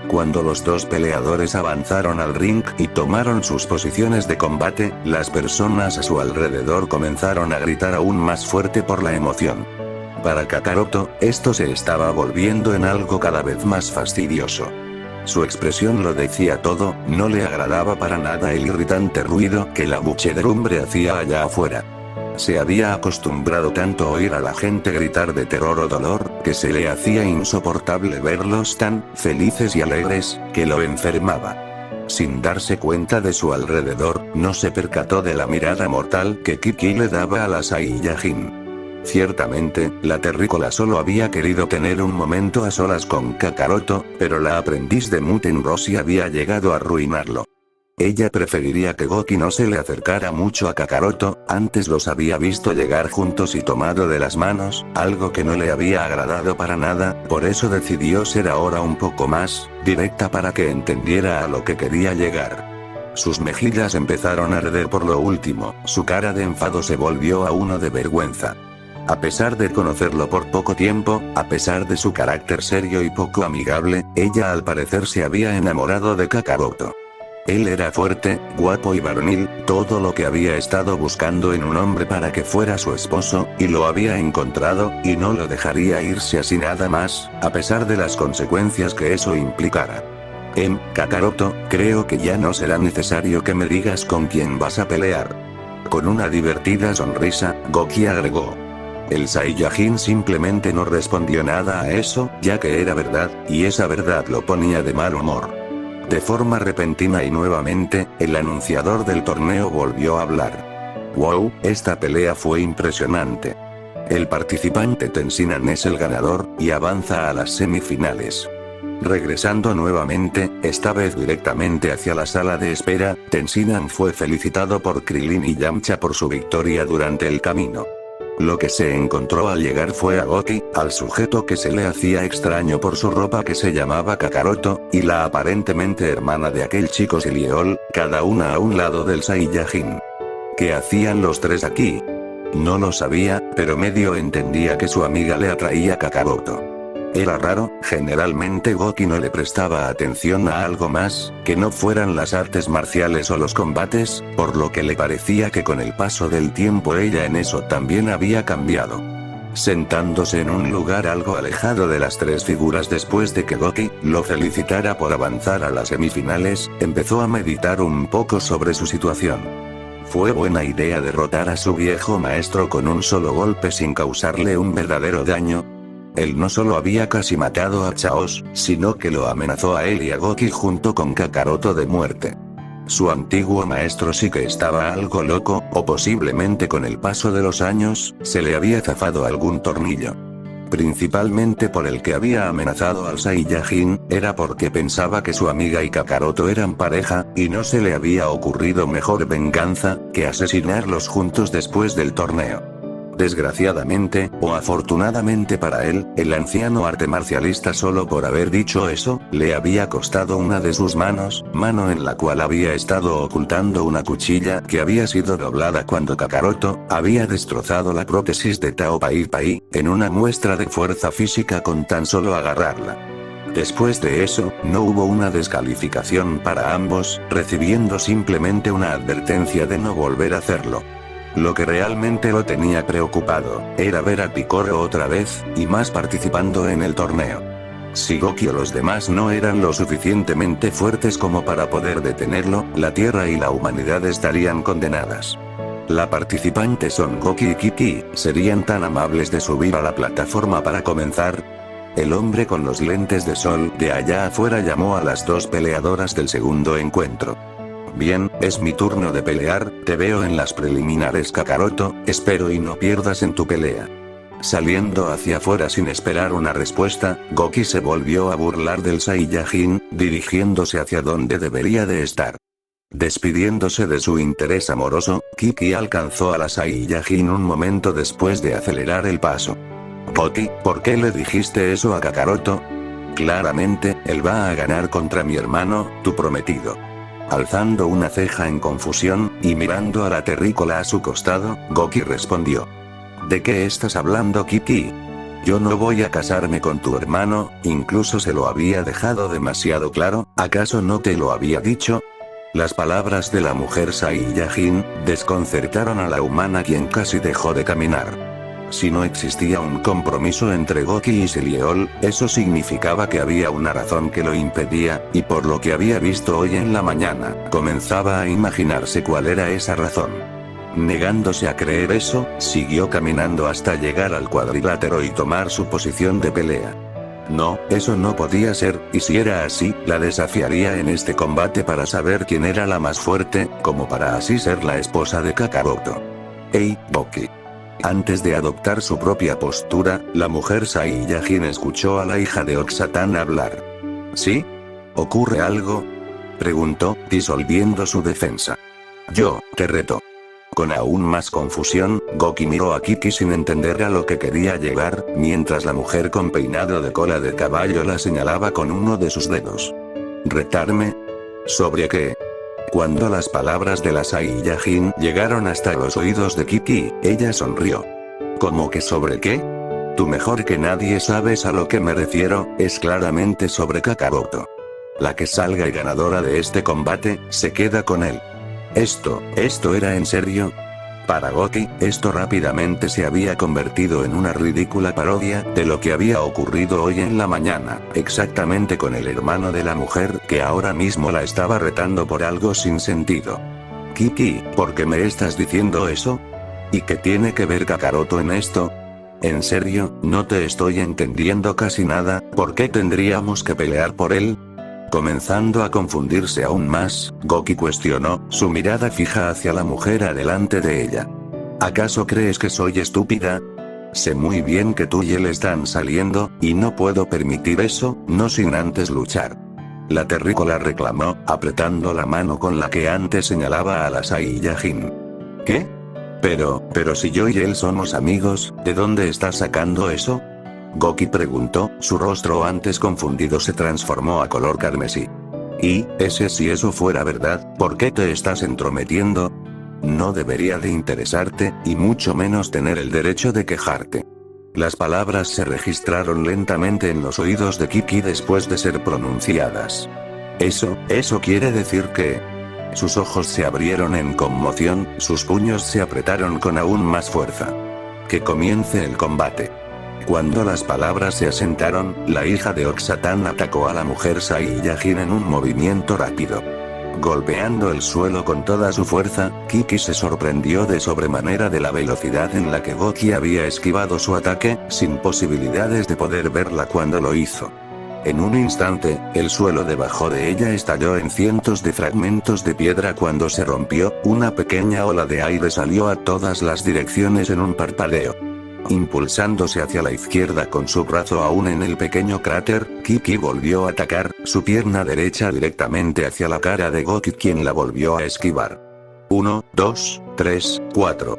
A: Cuando los dos peleadores avanzaron al ring y tomaron sus posiciones de combate, las personas a su alrededor comenzaron a gritar aún más fuerte por la emoción. Para Kakaroto, esto se estaba volviendo en algo cada vez más fastidioso. Su expresión lo decía todo, no le agradaba para nada el irritante ruido que la muchedumbre hacía allá afuera. Se había acostumbrado tanto a oír a la gente gritar de terror o dolor, que se le hacía insoportable verlos tan felices y alegres, que lo enfermaba. Sin darse cuenta de su alrededor, no se percató de la mirada mortal que Kiki le daba a la Saiyajin. Ciertamente, la terrícola solo había querido tener un momento a solas con Kakaroto, pero la aprendiz de Muten Roshi había llegado a arruinarlo. Ella preferiría que Goki no se le acercara mucho a Kakaroto, antes los había visto llegar juntos y tomado de las manos, algo que no le había agradado para nada, por eso decidió ser ahora un poco más directa para que entendiera a lo que quería llegar. Sus mejillas empezaron a arder por lo último, su cara de enfado se volvió a uno de vergüenza. A pesar de conocerlo por poco tiempo, a pesar de su carácter serio y poco amigable, ella al parecer se había enamorado de Kakaroto. Él era fuerte, guapo y varonil, todo lo que había estado buscando en un hombre para que fuera su esposo, y lo había encontrado, y no lo dejaría irse así nada más, a pesar de las consecuencias que eso implicara. Kakaroto, creo que ya no será necesario que me digas con quién vas a pelear. Con una divertida sonrisa, Goki agregó. El Saiyajin simplemente no respondió nada a eso, ya que era verdad, y esa verdad lo ponía de mal humor. De forma repentina y nuevamente, el anunciador del torneo volvió a hablar. Wow, esta pelea fue impresionante. El participante Tensinan es el ganador, y avanza a las semifinales. Regresando nuevamente, esta vez directamente hacia la sala de espera, Tensinan fue felicitado por Krilin y Yamcha por su victoria durante el camino. Lo que se encontró al llegar fue a Goki, al sujeto que se le hacía extraño por su ropa que se llamaba Kakaroto, y la aparentemente hermana de aquel chico Silieol, cada una a un lado del Saiyajin. ¿Qué hacían los tres aquí? No lo sabía, pero medio entendía que su amiga le atraía a Kakaroto. Era raro, generalmente Goki no le prestaba atención a algo más, que no fueran las artes marciales o los combates, por lo que le parecía que con el paso del tiempo ella en eso también había cambiado. Sentándose en un lugar algo alejado de las tres figuras después de que Goki lo felicitara por avanzar a las semifinales, empezó a meditar un poco sobre su situación. ¿Fue buena idea derrotar a su viejo maestro con un solo golpe sin causarle un verdadero daño? Él no solo había casi matado a Chaos, sino que lo amenazó a él y a Goki junto con Kakaroto de muerte. Su antiguo maestro sí que estaba algo loco, o posiblemente con el paso de los años, se le había zafado algún tornillo. Principalmente por el que había amenazado al Saiyajin, era porque pensaba que su amiga y Kakaroto eran pareja, y no se le había ocurrido mejor venganza que asesinarlos juntos después del torneo. Desgraciadamente, o afortunadamente para él, el anciano arte marcialista solo por haber dicho eso, le había costado una de sus manos, mano en la cual había estado ocultando una cuchilla que había sido doblada cuando Kakaroto había destrozado la prótesis de Tao Pai Pai, en una muestra de fuerza física con tan solo agarrarla. Después de eso, no hubo una descalificación para ambos, recibiendo simplemente una advertencia de no volver a hacerlo. Lo que realmente lo tenía preocupado, era ver a Picoro otra vez, y más participando en el torneo. Si Goki o los demás no eran lo suficientemente fuertes como para poder detenerlo, la Tierra y la humanidad estarían condenadas. La participante Son Goki y Kiki, ¿serían tan amables de subir a la plataforma para comenzar? El hombre con los lentes de sol de allá afuera llamó a las dos peleadoras del segundo encuentro. Bien, es mi turno de pelear, te veo en las preliminares Kakaroto, espero y no pierdas en tu pelea. Saliendo hacia afuera sin esperar una respuesta, Goki se volvió a burlar del Saiyajin, dirigiéndose hacia donde debería de estar. Despidiéndose de su interés amoroso, Kiki alcanzó a la Saiyajin un momento después de acelerar el paso. Poti, ¿por qué le dijiste eso a Kakaroto? Claramente, él va a ganar contra mi hermano, tu prometido. Alzando una ceja en confusión, y mirando a la terrícola a su costado, Goki respondió. ¿De qué estás hablando, Kiki? Yo no voy a casarme con tu hermano, incluso se lo había dejado demasiado claro, ¿acaso no te lo había dicho? Las palabras de la mujer Saiyajin desconcertaron a la humana, quien casi dejó de caminar. Si no existía un compromiso entre Goki y Silieol, eso significaba que había una razón que lo impedía, y por lo que había visto hoy en la mañana, comenzaba a imaginarse cuál era esa razón. Negándose a creer eso, siguió caminando hasta llegar al cuadrilátero y tomar su posición de pelea. No, eso no podía ser, y si era así, la desafiaría en este combate para saber quién era la más fuerte, como para así ser la esposa de Kakaroto. Hey, Goki. Antes de adoptar su propia postura, la mujer Saiyajin escuchó a la hija de Oxatan hablar. ¿Sí? ¿Ocurre algo? Preguntó, disolviendo su defensa. Yo, te reto. Con aún más confusión, Goki miró a Kiki sin entender a lo que quería llegar, mientras la mujer con peinado de cola de caballo la señalaba con uno de sus dedos. ¿Retarme? ¿Sobre qué? Cuando las palabras de la Saiyajin llegaron hasta los oídos de Kiki, ella sonrió. ¿Cómo que sobre qué? Tú mejor que nadie sabes a lo que me refiero, es claramente sobre Kakaroto. La que salga y ganadora de este combate, se queda con él. ¿Esto era en serio? Para Goki, esto rápidamente se había convertido en una ridícula parodia de lo que había ocurrido hoy en la mañana, exactamente con el hermano de la mujer que ahora mismo la estaba retando por algo sin sentido. Kiki, ¿por qué me estás diciendo eso? ¿Y qué tiene que ver Kakaroto en esto? ¿En serio, no te estoy entendiendo casi nada? ¿Por qué tendríamos que pelear por él? Comenzando a confundirse aún más, Goki cuestionó, su mirada fija hacia la mujer adelante de ella. ¿Acaso crees que soy estúpida? Sé muy bien que tú y él están saliendo, y no puedo permitir eso, no sin antes luchar. La terrícola reclamó, apretando la mano con la que antes señalaba a la Saiyajin. ¿Qué? Pero si yo y él somos amigos, ¿de dónde estás sacando eso? Goki preguntó, su rostro antes confundido se transformó a color carmesí. Y, si eso fuera verdad, ¿por qué te estás entrometiendo? No debería de interesarte, y mucho menos tener el derecho de quejarte. Las palabras se registraron lentamente en los oídos de Kiki después de ser pronunciadas. ¿Eso quiere decir que...? Sus ojos se abrieron en conmoción, sus puños se apretaron con aún más fuerza. Que comience el combate. Cuando las palabras se asentaron, la hija de Oxatan atacó a la mujer Saiyajin en un movimiento rápido. Golpeando el suelo con toda su fuerza, Kiki se sorprendió de sobremanera de la velocidad en la que Goki había esquivado su ataque, sin posibilidades de poder verla cuando lo hizo. En un instante, el suelo debajo de ella estalló en cientos de fragmentos de piedra cuando se rompió, una pequeña ola de aire salió a todas las direcciones en un parpadeo. Impulsándose hacia la izquierda con su brazo aún en el pequeño cráter, Kiki volvió a atacar, su pierna derecha directamente hacia la cara de Goki, quien la volvió a esquivar. 1, 2, 3, 4.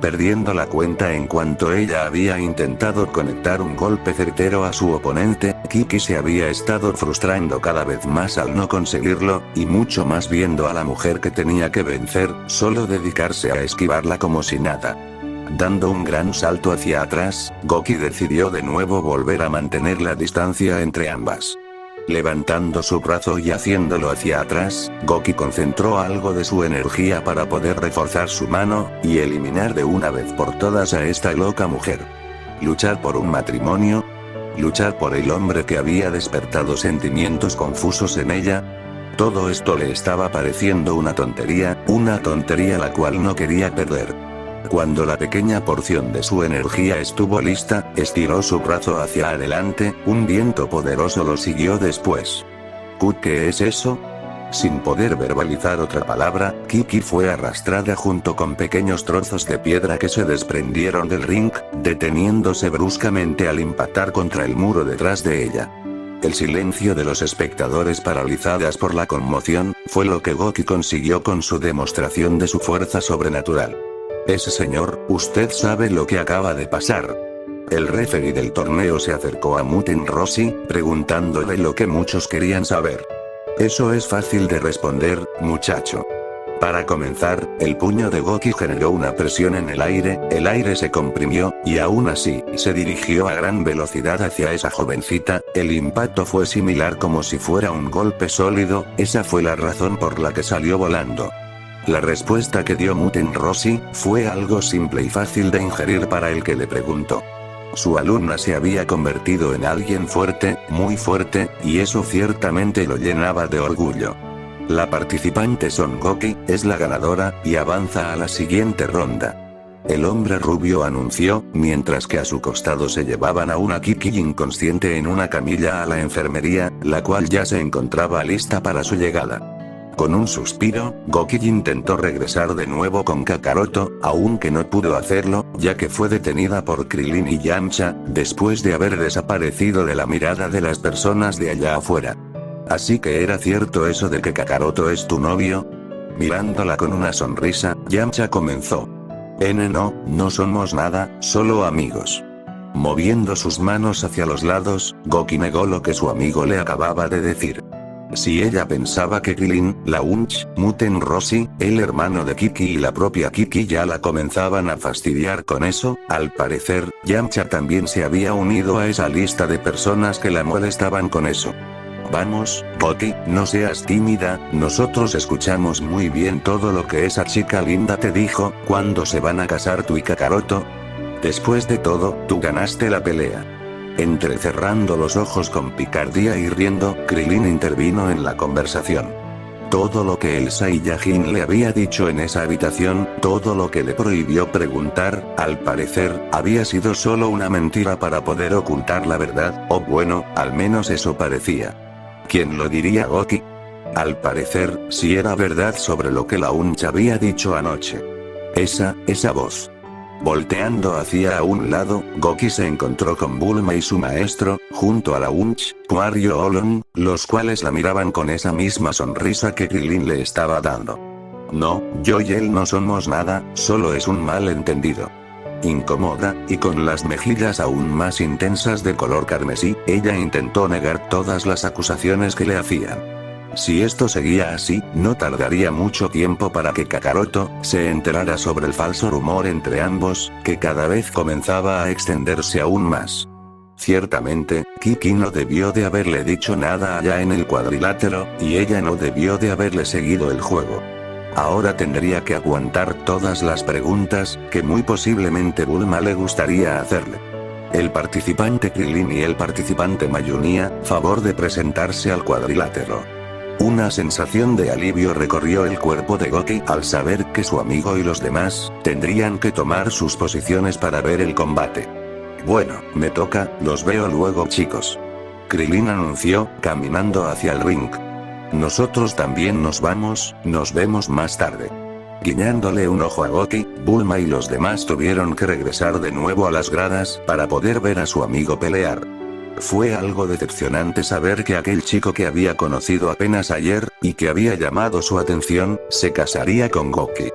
A: Perdiendo la cuenta en cuanto ella había intentado conectar un golpe certero a su oponente, Kiki se había estado frustrando cada vez más al no conseguirlo, y mucho más viendo a la mujer que tenía que vencer, solo dedicarse a esquivarla como si nada. Dando un gran salto hacia atrás, Goki decidió de nuevo volver a mantener la distancia entre ambas. Levantando su brazo y haciéndolo hacia atrás, Goki concentró algo de su energía para poder reforzar su mano, y eliminar de una vez por todas a esta loca mujer. ¿Luchar por un matrimonio? ¿Luchar por el hombre que había despertado sentimientos confusos en ella? Todo esto le estaba pareciendo una tontería la cual no quería perder. Cuando la pequeña porción de su energía estuvo lista, estiró su brazo hacia adelante, un viento poderoso lo siguió después. ¿Qué es eso? Sin poder verbalizar otra palabra, Kiki fue arrastrada junto con pequeños trozos de piedra que se desprendieron del ring, deteniéndose bruscamente al impactar contra el muro detrás de ella. El silencio de los espectadores paralizadas por la conmoción, fue lo que Goki consiguió con su demostración de su fuerza sobrenatural. Ese señor, usted sabe lo que acaba de pasar. El referee del torneo se acercó a Muten Rossi, preguntándole lo que muchos querían saber. Eso es fácil de responder, muchacho. Para comenzar, el puño de Goki generó una presión en el aire se comprimió, y aún así, se dirigió a gran velocidad hacia esa jovencita, el impacto fue similar como si fuera un golpe sólido, esa fue la razón por la que salió volando. La respuesta que dio Muten Rossi, fue algo simple y fácil de ingerir para el que le preguntó. Su alumna se había convertido en alguien fuerte, muy fuerte, y eso ciertamente lo llenaba de orgullo. La participante Son Goki, es la ganadora, y avanza a la siguiente ronda. El hombre rubio anunció, mientras que a su costado se llevaban a una Kiki inconsciente en una camilla a la enfermería, la cual ya se encontraba lista para su llegada. Con un suspiro, Goki intentó regresar de nuevo con Kakaroto, aunque no pudo hacerlo, ya que fue detenida por Krilin y Yamcha, después de haber desaparecido de la mirada de las personas de allá afuera. ¿Así que era cierto eso de que Kakaroto es tu novio? Mirándola con una sonrisa, Yamcha comenzó. No somos nada, solo amigos. Moviendo sus manos hacia los lados, Goki negó lo que su amigo le acababa de decir. Si ella pensaba que Krilin, Launch, Muten Rossi, el hermano de Kiki y la propia Kiki ya la comenzaban a fastidiar con eso, al parecer, Yamcha también se había unido a esa lista de personas que la molestaban con eso. Vamos, Goki, no seas tímida, nosotros escuchamos muy bien todo lo que esa chica linda te dijo, ¿cuándo se van a casar tú y Kakaroto? Después de todo, tú ganaste la pelea. Entrecerrando los ojos con picardía y riendo, Krilin intervino en la conversación. Todo lo que el Saiyajin le había dicho en esa habitación, todo lo que le prohibió preguntar, al parecer, había sido solo una mentira para poder ocultar la verdad, o bueno, al menos eso parecía. ¿Quién lo diría, Goki? Al parecer, sí era verdad sobre lo que Launch había dicho anoche. Esa voz. Volteando hacia un lado, Goki se encontró con Bulma y su maestro, junto a Launch, Mario Olon, los cuales la miraban con esa misma sonrisa que Krilin le estaba dando. No, yo y él no somos nada, solo es un malentendido. Incómoda, y con las mejillas aún más intensas de color carmesí, ella intentó negar todas las acusaciones que le hacían. Si esto seguía así, no tardaría mucho tiempo para que Kakaroto se enterara sobre el falso rumor entre ambos, que cada vez comenzaba a extenderse aún más. Ciertamente, Kiki no debió de haberle dicho nada allá en el cuadrilátero, y ella no debió de haberle seguido el juego. Ahora tendría que aguantar todas las preguntas, que muy posiblemente Bulma le gustaría hacerle. El participante Krilin y el participante Mayunia, favor de presentarse al cuadrilátero. Una sensación de alivio recorrió el cuerpo de Goki al saber que su amigo y los demás, tendrían que tomar sus posiciones para ver el combate. Bueno, me toca, los veo luego chicos. Krilin anunció, caminando hacia el ring. Nosotros también nos vamos, nos vemos más tarde. Guiñándole un ojo a Goki, Bulma y los demás tuvieron que regresar de nuevo a las gradas para poder ver a su amigo pelear. Fue algo decepcionante saber que aquel chico que había conocido apenas ayer, y que había llamado su atención, se casaría con Goki.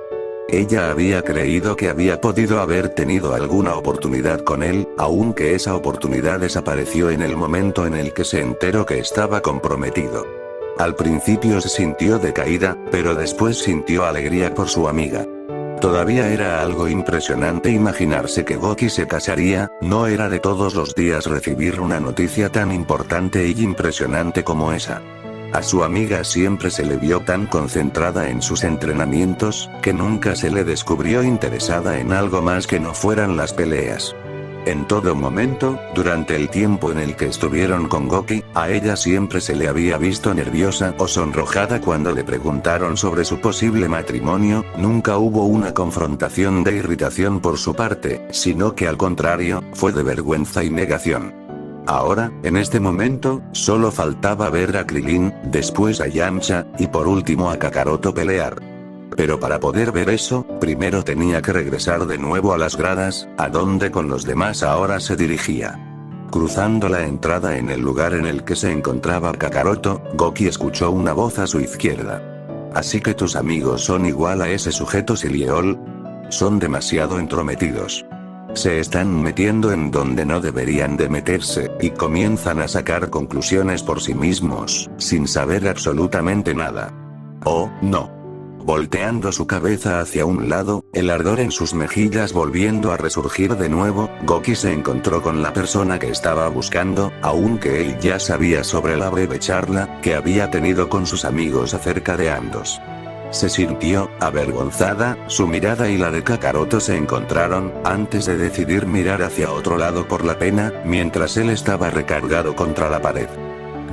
A: Ella había creído que había podido haber tenido alguna oportunidad con él, aunque esa oportunidad desapareció en el momento en el que se enteró que estaba comprometido. Al principio se sintió decaída, pero después sintió alegría por su amiga. Todavía era algo impresionante imaginarse que Goki se casaría, no era de todos los días recibir una noticia tan importante y impresionante como esa. A su amiga siempre se le vio tan concentrada en sus entrenamientos, que nunca se le descubrió interesada en algo más que no fueran las peleas. En todo momento, durante el tiempo en el que estuvieron con Goki, a ella siempre se le había visto nerviosa o sonrojada cuando le preguntaron sobre su posible matrimonio, nunca hubo una confrontación de irritación por su parte, sino que al contrario, fue de vergüenza y negación. Ahora, en este momento, solo faltaba ver a Krilin, después a Yamcha, y por último a Kakaroto pelear. Pero para poder ver eso, primero tenía que regresar de nuevo a las gradas, a donde con los demás ahora se dirigía. Cruzando la entrada en el lugar en el que se encontraba Kakaroto, Goki escuchó una voz a su izquierda. ¿Así que tus amigos son igual a ese sujeto Silieol? Son demasiado entrometidos. Se están metiendo en donde no deberían de meterse, y comienzan a sacar conclusiones por sí mismos, sin saber absolutamente nada. Oh, no. Volteando su cabeza hacia un lado, el ardor en sus mejillas volviendo a resurgir de nuevo, Goki se encontró con la persona que estaba buscando, aunque él ya sabía sobre la breve charla que había tenido con sus amigos acerca de ambos. Se sintió avergonzada, su mirada y la de Kakaroto se encontraron, antes de decidir mirar hacia otro lado por la pena, mientras él estaba recargado contra la pared.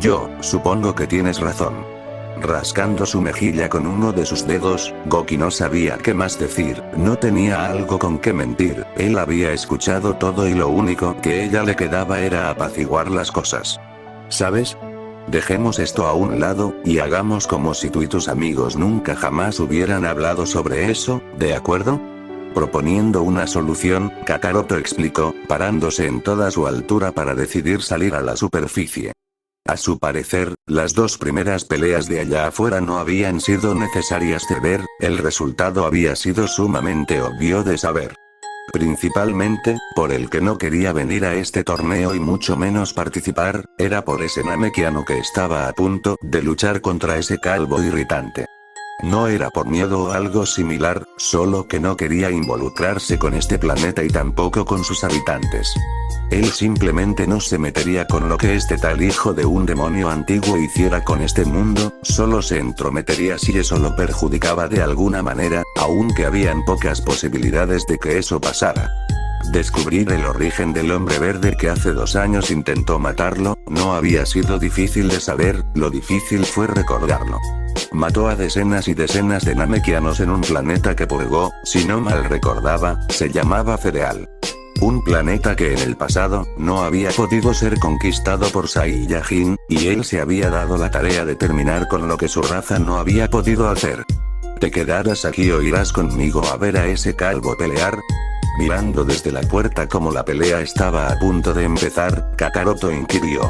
A: Yo supongo que tienes razón. Rascando su mejilla con uno de sus dedos, Goki no sabía qué más decir, no tenía algo con qué mentir, él había escuchado todo y lo único que ella le quedaba era apaciguar las cosas. ¿Sabes? Dejemos esto a un lado, y hagamos como si tú y tus amigos nunca jamás hubieran hablado sobre eso, ¿de acuerdo? Proponiendo una solución, Kakaroto explicó, parándose en toda su altura para decidir salir a la superficie. A su parecer, las dos primeras peleas de allá afuera no habían sido necesarias de ver, el resultado había sido sumamente obvio de saber. Principalmente, por el que no quería venir a este torneo y mucho menos participar, era por ese Namekiano que estaba a punto de luchar contra ese calvo irritante. No era por miedo o algo similar, solo que no quería involucrarse con este planeta y tampoco con sus habitantes. Él simplemente no se metería con lo que este tal hijo de un demonio antiguo hiciera con este mundo, solo se entrometería si eso lo perjudicaba de alguna manera, aunque habían pocas posibilidades de que eso pasara. Descubrir el origen del hombre verde que hace 2 años intentó matarlo, no había sido difícil de saber, lo difícil fue recordarlo. Mató a decenas y decenas de Namekianos en un planeta que purgó, si no mal recordaba, se llamaba Fereal. Un planeta que en el pasado, no había podido ser conquistado por Saiyajin, y él se había dado la tarea de terminar con lo que su raza no había podido hacer. ¿Te quedarás aquí o irás conmigo a ver a ese calvo pelear? Mirando desde la puerta como la pelea estaba a punto de empezar, Kakaroto inquirió.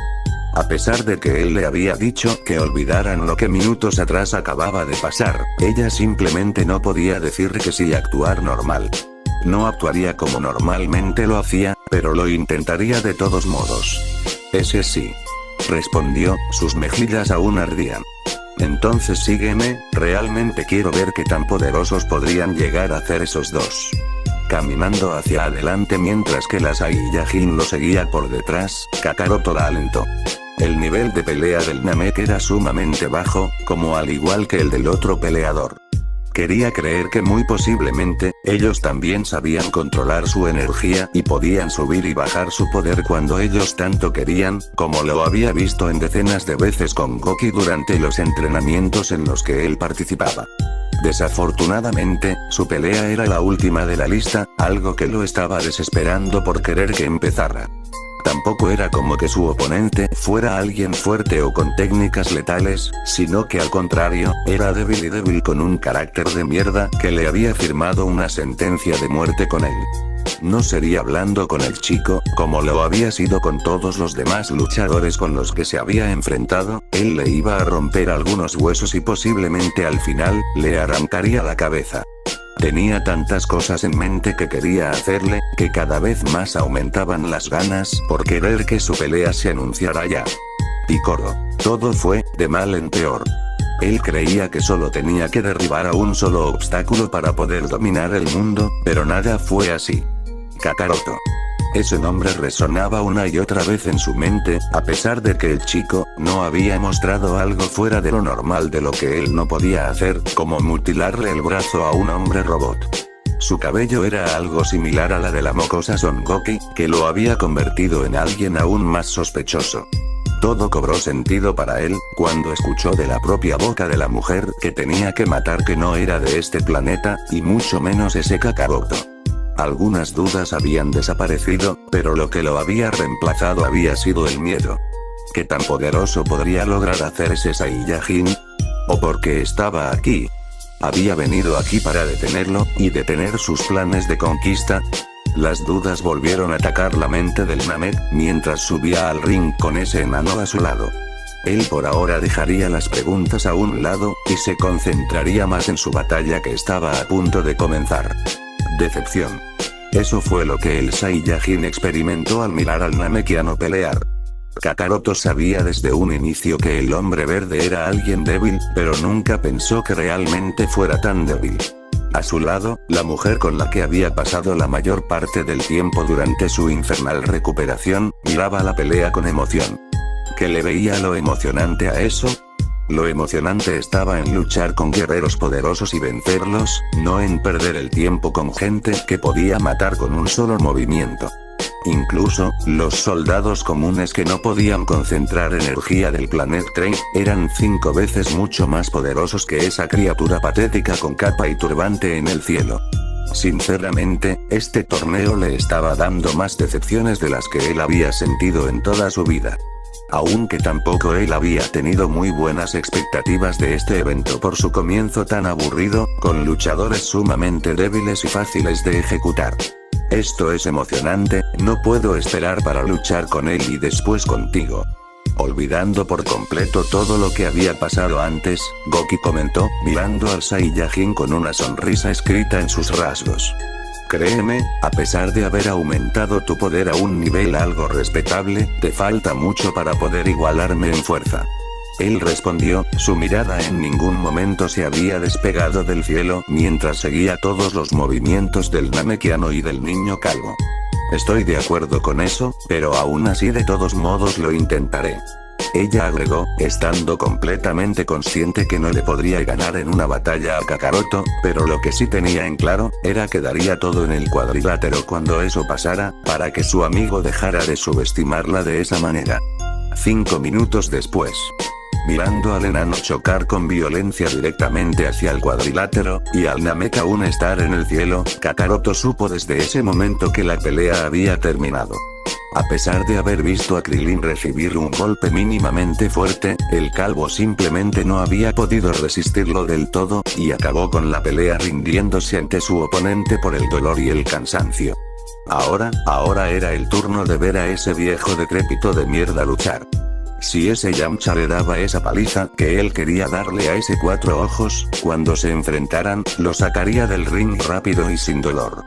A: A pesar de que él le había dicho que olvidaran lo que minutos atrás acababa de pasar, ella simplemente no podía decir que sí y actuar normal. No actuaría como normalmente lo hacía, pero lo intentaría de todos modos. Ese sí. Respondió, sus mejillas aún ardían. Entonces sígueme, realmente quiero ver qué tan poderosos podrían llegar a ser esos dos. Caminando hacia adelante mientras que la Saiyajin lo seguía por detrás, Kakaroto la alentó. El nivel de pelea del Namek era sumamente bajo, como al igual que el del otro peleador. Quería creer que muy posiblemente, ellos también sabían controlar su energía y podían subir y bajar su poder cuando ellos tanto querían, como lo había visto en decenas de veces con Goki durante los entrenamientos en los que él participaba. Desafortunadamente, su pelea era la última de la lista, algo que lo estaba desesperando por querer que empezara. Tampoco era como que su oponente fuera alguien fuerte o con técnicas letales, sino que al contrario, era débil con un carácter de mierda que le había firmado una sentencia de muerte con él. No sería blando con el chico, como lo había sido con todos los demás luchadores con los que se había enfrentado, él le iba a romper algunos huesos y posiblemente al final, le arrancaría la cabeza. Tenía tantas cosas en mente que quería hacerle, que cada vez más aumentaban las ganas por querer que su pelea se anunciara ya. Picoro. Todo fue, de mal en peor. Él creía que solo tenía que derribar a un solo obstáculo para poder dominar el mundo, pero nada fue así. Kakaroto. Ese nombre resonaba una y otra vez en su mente, a pesar de que el chico no había mostrado algo fuera de lo normal de lo que él no podía hacer, como mutilarle el brazo a un hombre robot. Su cabello era algo similar a la de la mocosa Son Goku, que lo había convertido en alguien aún más sospechoso. Todo cobró sentido para él, cuando escuchó de la propia boca de la mujer que tenía que matar que no era de este planeta, y mucho menos ese Kakaroto. Algunas dudas habían desaparecido, pero lo que lo había reemplazado había sido el miedo. ¿Qué tan poderoso podría lograr hacer ese Saiyajin? ¿O por qué estaba aquí? ¿Había venido aquí para detenerlo, y detener sus planes de conquista? Las dudas volvieron a atacar la mente del Namek, mientras subía al ring con ese enano a su lado. Él por ahora dejaría las preguntas a un lado, y se concentraría más en su batalla que estaba a punto de comenzar. Decepción. Eso fue lo que el Saiyajin experimentó al mirar al Namekiano pelear. Kakaroto sabía desde un inicio que el hombre verde era alguien débil, pero nunca pensó que realmente fuera tan débil. A su lado, la mujer con la que había pasado la mayor parte del tiempo durante su infernal recuperación, miraba la pelea con emoción. ¿Qué le veía lo emocionante a eso? Lo emocionante estaba en luchar con guerreros poderosos y vencerlos, no en perder el tiempo con gente que podía matar con un solo movimiento. Incluso, los soldados comunes que no podían concentrar energía del Planet Train, eran 5 veces mucho más poderosos que esa criatura patética con capa y turbante en el cielo. Sinceramente, este torneo le estaba dando más decepciones de las que él había sentido en toda su vida. Aunque tampoco él había tenido muy buenas expectativas de este evento por su comienzo tan aburrido, con luchadores sumamente débiles y fáciles de ejecutar. Esto es emocionante, no puedo esperar para luchar con él y después contigo. Olvidando por completo todo lo que había pasado antes, Goku comentó, mirando al Saiyajin con una sonrisa escrita en sus rasgos. Créeme, a pesar de haber aumentado tu poder a un nivel algo respetable, te falta mucho para poder igualarme en fuerza. Él respondió, su mirada en ningún momento se había despegado del cielo mientras seguía todos los movimientos del Namekiano y del niño calvo. Estoy de acuerdo con eso, pero aún así de todos modos lo intentaré. Ella agregó, estando completamente consciente que no le podría ganar en una batalla a Kakaroto, pero lo que sí tenía en claro, era que daría todo en el cuadrilátero cuando eso pasara, para que su amigo dejara de subestimarla de esa manera. 5 minutos después. Mirando al enano chocar con violencia directamente hacia el cuadrilátero, y al Namek aún estar en el cielo, Kakaroto supo desde ese momento que la pelea había terminado. A pesar de haber visto a Krillin recibir un golpe mínimamente fuerte, el calvo simplemente no había podido resistirlo del todo, y acabó con la pelea rindiéndose ante su oponente por el dolor y el cansancio. Ahora era el turno de ver a ese viejo decrépito de mierda luchar. Si ese Yamcha le daba esa paliza que él quería darle a ese Cuatro Ojos, cuando se enfrentaran, lo sacaría del ring rápido y sin dolor.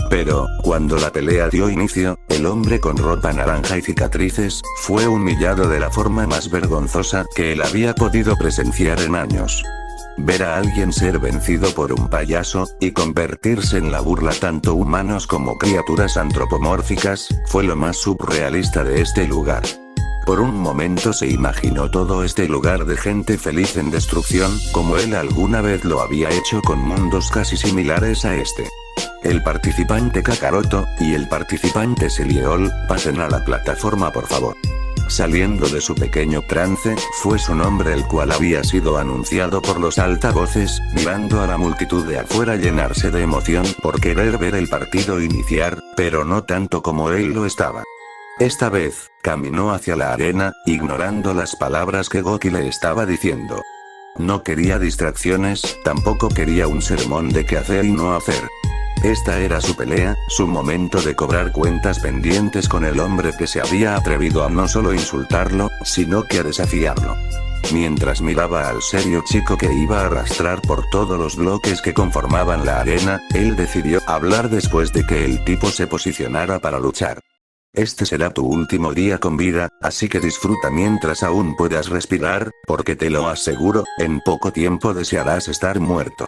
A: Pero, cuando la pelea dio inicio, el hombre con ropa naranja y cicatrices, fue humillado de la forma más vergonzosa que él había podido presenciar en años. Ver a alguien ser vencido por un payaso, y convertirse en la burla tanto humanos como criaturas antropomórficas, fue lo más surrealista de este lugar. Por un momento se imaginó todo este lugar de gente feliz en destrucción, como él alguna vez lo había hecho con mundos casi similares a este. El participante Kakaroto, y el participante Celieol, pasen a la plataforma por favor. Saliendo de su pequeño trance, fue su nombre el cual había sido anunciado por los altavoces, mirando a la multitud de afuera llenarse de emoción por querer ver el partido iniciar, pero no tanto como él lo estaba. Esta vez, caminó hacia la arena, ignorando las palabras que Goku le estaba diciendo. No quería distracciones, tampoco quería un sermón de qué hacer y no hacer. Esta era su pelea, su momento de cobrar cuentas pendientes con el hombre que se había atrevido a no solo insultarlo, sino que a desafiarlo. Mientras miraba al serio chico que iba a arrastrar por todos los bloques que conformaban la arena, él decidió hablar después de que el tipo se posicionara para luchar. Este será tu último día con vida, así que disfruta mientras aún puedas respirar, porque te lo aseguro, en poco tiempo desearás estar muerto.